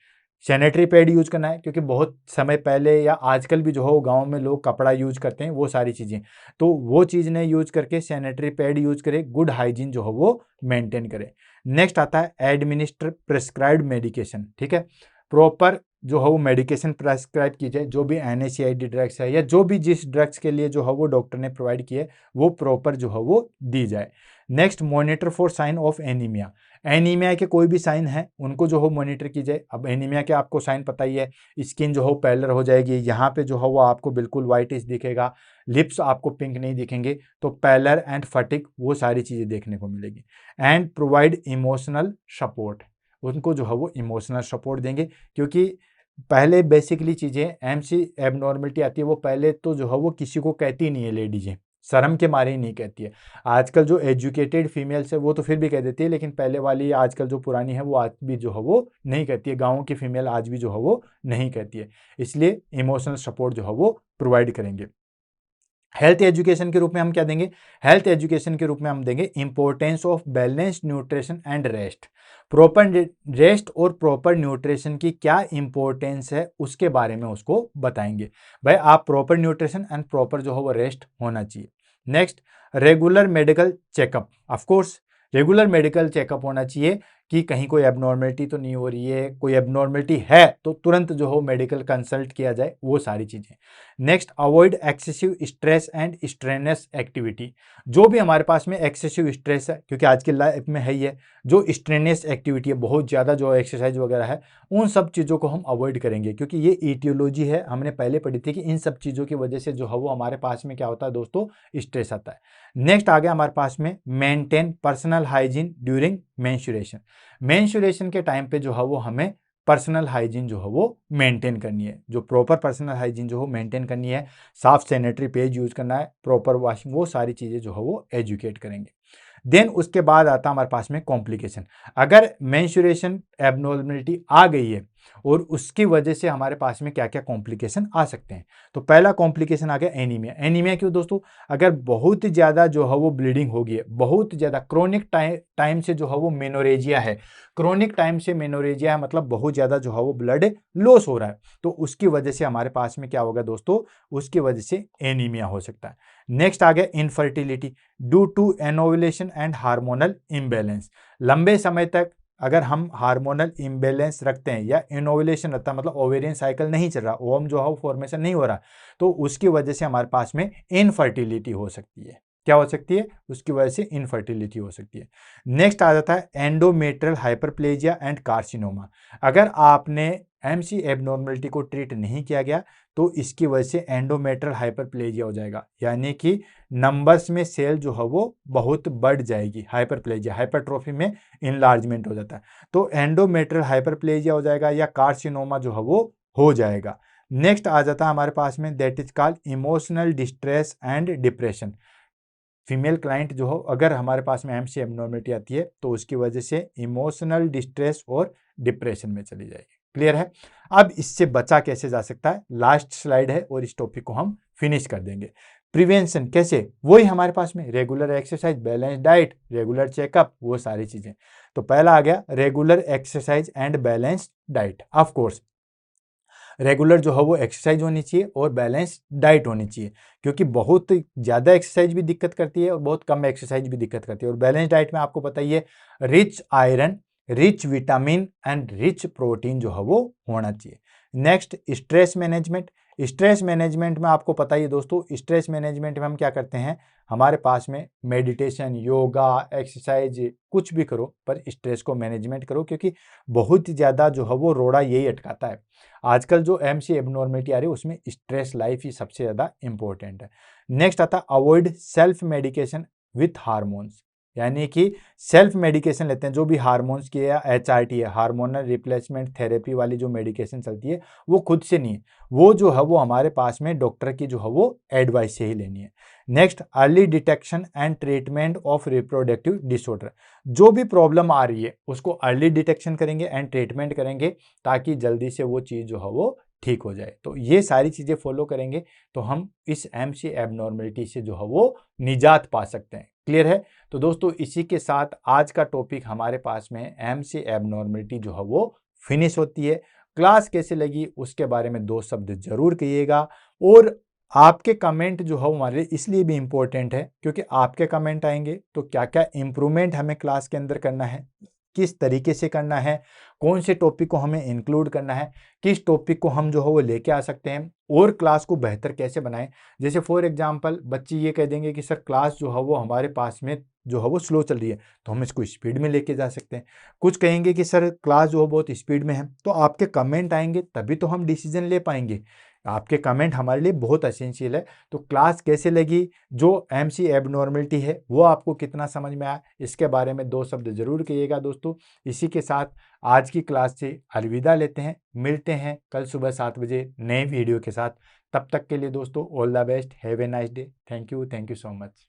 Sanitary pad use करना है, क्योंकि बहुत समय पहले या आजकल भी जो है गांव में लोग कपड़ा यूज करते हैं, वो सारी चीज़ें, तो वो चीज़ ने यूज करके सैनिटरी पैड यूज करें, गुड हाइजीन जो है वो मेंटेन करें। नेक्स्ट आता है एडमिनिस्टर प्रिस्क्राइब्ड मेडिकेशन। ठीक है, प्रॉपर जो है वो मेडिकेशन प्रेस्क्राइब की जाए, जो भी NSAID ड्रग्स है या जो भी जिस ड्रग्स के लिए जो है वो डॉक्टर ने प्रोवाइड किए वो प्रॉपर जो है वो दी जाए। Next monitor for sign of anaemia. Anaemia के कोई भी साइन है उनको जो हो मॉनिटर कीजिए। अब एनीमिया के आपको साइन पता ही है, स्किन जो हो पैलर हो जाएगी, यहाँ पे जो है वो आपको बिल्कुल वाइटिश दिखेगा, लिप्स आपको पिंक नहीं दिखेंगे, तो पैलर एंड फटिक वो सारी चीज़ें देखने को मिलेगी। एंड प्रोवाइड इमोशनल सपोर्ट, उनको जो है वो इमोशनल सपोर्ट देंगे, क्योंकि पहले बेसिकली चीज़ें MC एबनॉर्मलिटी आती है वो पहले तो जो है वो किसी को कहती नहीं है, लेडीजें शर्म के मारे ही नहीं कहती है। आजकल जो एजुकेटेड फीमेल्स है वो तो फिर भी कह देती है, लेकिन पहले वाली आजकल जो पुरानी है वो आज भी जो है वो नहीं कहती है, गाँव की फीमेल आज भी जो है वो नहीं कहती है, इसलिए इमोशनल सपोर्ट जो है वो प्रोवाइड करेंगे। हेल्थ एजुकेशन के रूप में हम क्या देंगे, हेल्थ एजुकेशन के रूप में हम देंगे importance of balanced nutrition and rest. Proper rest और प्रॉपर न्यूट्रिशन की क्या इंपॉर्टेंस है उसके बारे में उसको बताएंगे। भाई आप प्रॉपर न्यूट्रिशन एंड प्रॉपर जो है वो रेस्ट होना चाहिए। Next regular medical checkup, of course regular medical checkup होना चाहिए कि कहीं कोई एबनॉर्मलिटी तो नहीं हो रही है, कोई एबनॉर्मलिटी है तो तुरंत जो हो मेडिकल कंसल्ट किया जाए, वो सारी चीज़ें। Next avoid excessive stress and strenuous activity. जो भी हमारे पास में एक्सेसिव स्ट्रेस है, क्योंकि आज की लाइफ में है ही है, जो स्ट्रेनस एक्टिविटी है, बहुत ज़्यादा जो एक्सरसाइज वगैरह है, उन सब चीज़ों को हम अवॉइड करेंगे, क्योंकि ये ईटियोलॉजी है, हमने पहले पढ़ी थी कि इन सब चीज़ों की वजह से जो है वो हमारे पास में क्या होता है दोस्तों, स्ट्रेस आता है। नेक्स्ट आ गया हमारे पास में maintain personal hygiene during menstruation. Menstruation के टाइम पे जो है वो हमें पर्सनल हाइजीन जो है वो मेंटेन करनी है, जो प्रॉपर पर्सनल हाइजीन जो हो मेंटेन करनी है, साफ सैनिटरी पेज यूज करना है, प्रॉपर वॉशिंग, वो सारी चीज़ें जो है वो एजुकेट करेंगे। देन उसके बाद आता है हमारे पास में कॉम्प्लिकेशन। अगर मेंस्ट्रुएशन एबनॉर्मलिटी आ गई है और उसकी वजह से हमारे पास में क्या क्या कॉम्प्लिकेशन आ सकते हैं, तो पहला कॉम्प्लिकेशन आ गया एनीमिया। एनीमिया क्यों दोस्तों, अगर बहुत ज़्यादा जो है वो ब्लीडिंग होगी, बहुत ज़्यादा क्रोनिक टाइम से जो है वो मेनोरेजिया है, क्रोनिक टाइम से मेनोरेजिया है मतलब बहुत ज़्यादा जो है वो ब्लड लॉस हो रहा है, तो उसकी वजह से हमारे पास में क्या होगा दोस्तों, उसकी वजह से एनीमिया हो सकता है। नेक्स्ट आ गया infertility due to anovulation and hormonal imbalance. लंबे समय तक अगर हम हार्मोनल इम्बैलेंस रखते हैं या इनोवुलेशन रहता है, मतलब ओवेरियन साइकिल नहीं चल रहा, ओवम जो है वो फॉर्मेशन नहीं हो रहा, तो उसकी वजह से हमारे पास में इनफर्टिलिटी हो सकती है। क्या हो सकती है, उसकी वजह से इनफर्टिलिटी हो सकती है। नेक्स्ट आ जाता है एंडोमेट्रियल हाइपरप्लेजिया एंड कार्सिनोमा। अगर आपने MC एबनॉर्मलिटी को ट्रीट नहीं किया गया तो इसकी वजह से एंडोमेट्रियल हाइपरप्लेजिया हो जाएगा, यानी कि नंबर्स में सेल जो है वो बहुत बढ़ जाएगी। हाइपरप्लेजिया, हाइपरट्रोफी में इनलार्जमेंट हो जाता है, तो एंडोमेट्रियल हाइपरप्लेजिया हो जाएगा या कार्सिनोमा जो है वो हो जाएगा। नेक्स्ट आ जाता है हमारे पास में that is called emotional distress and depression. Female client जो हो, अगर हमारे पास में MC एबनॉर्मलिटी आती है तो उसकी वजह से इमोशनल डिस्ट्रेस और डिप्रेशन में चली जाएगी। क्लियर है। अब इससे बचा कैसे जा सकता है, लास्ट स्लाइड है और इस टॉपिक को हम फिनिश कर देंगे। प्रिवेंशन कैसे, वही हमारे पास में regular exercise, balance diet, regular checkup, वो सारी चीजें। तो पहला आ गया regular exercise and balance diet. Of course regular जो है वो एक्सरसाइज होनी चाहिए और बैलेंस डाइट होनी चाहिए, क्योंकि बहुत ज़्यादा एक्सरसाइज भी दिक्कत करती है और बहुत कम एक्सरसाइज भी दिक्कत करती है। और बैलेंस डाइट में आपको पता ही है, rich iron, rich vitamin and rich protein जो है वो होना चाहिए। Next stress management. Stress management में आपको पता ही है दोस्तों, स्ट्रेस मैनेजमेंट में हम क्या करते हैं, हमारे पास में मेडिटेशन, योगा, एक्सरसाइज कुछ भी करो पर स्ट्रेस को मैनेजमेंट करो, क्योंकि बहुत ज़्यादा जो है वो रोड़ा यही अटकाता है। आजकल जो एमसी एबनॉर्मेलिटी आ रही है उसमें स्ट्रेस लाइफ ही सबसे ज़्यादा इंपॉर्टेंट है। नेक्स्ट आता है avoid self medication with hormones, यानी कि सेल्फ मेडिकेशन लेते हैं जो भी हार्मोन्स की या एचआरटी है, हार्मोनल रिप्लेसमेंट थेरेपी वाली जो मेडिकेशन चलती है वो खुद से नहीं है, वो जो है वो हमारे पास में डॉक्टर की जो है वो एडवाइस से ही लेनी है। Next early detection and treatment of reproductive disorder, जो भी प्रॉब्लम आ रही है उसको अर्ली डिटेक्शन करेंगे एंड ट्रीटमेंट करेंगे ताकि जल्दी से वो चीज़ जो है वो ठीक हो जाए। तो ये सारी चीज़ें फॉलो करेंगे तो हम इस एमसी एबनॉर्मलिटी से जो है वो निजात पा सकते हैं। क्लियर है? तो दोस्तों इसी के साथ आज का टॉपिक हमारे पास में एमसी एबनॉर्मलिटी जो है वो फिनिश होती है। क्लास कैसे लगी उसके बारे में 2 शब्द जरूर कहिएगा, और आपके कमेंट जो है हमारे लिए इसलिए भी इम्पोर्टेंट है क्योंकि आपके कमेंट आएंगे तो क्या क्या इम्प्रूवमेंट हमें क्लास के अंदर करना है, किस तरीके से करना है, कौन से टॉपिक को हमें इंक्लूड करना है, किस टॉपिक को हम जो है वो लेके आ सकते हैं और क्लास को बेहतर कैसे बनाएं। जैसे फॉर एग्जांपल बच्चे ये कह देंगे कि सर क्लास जो है वो हमारे पास में जो है वो स्लो चल रही है, तो हम इसको स्पीड में लेके जा सकते हैं। कुछ कहेंगे कि सर क्लास जो है बहुत स्पीड में है, तो आपके कमेंट आएंगे तभी तो हम डिसीजन ले पाएंगे। आपके कमेंट हमारे लिए बहुत एसेंशियल है। तो क्लास कैसे लगी, जो एमसी एबनॉर्मलिटी है वो आपको कितना समझ में आया, इसके बारे में 2 शब्द जरूर कहिएगा दोस्तों। इसी के साथ आज की क्लास से अलविदा लेते हैं, मिलते हैं कल सुबह 7 बजे नए वीडियो के साथ। तब तक के लिए दोस्तों all the best, have a nice day, thank you so much.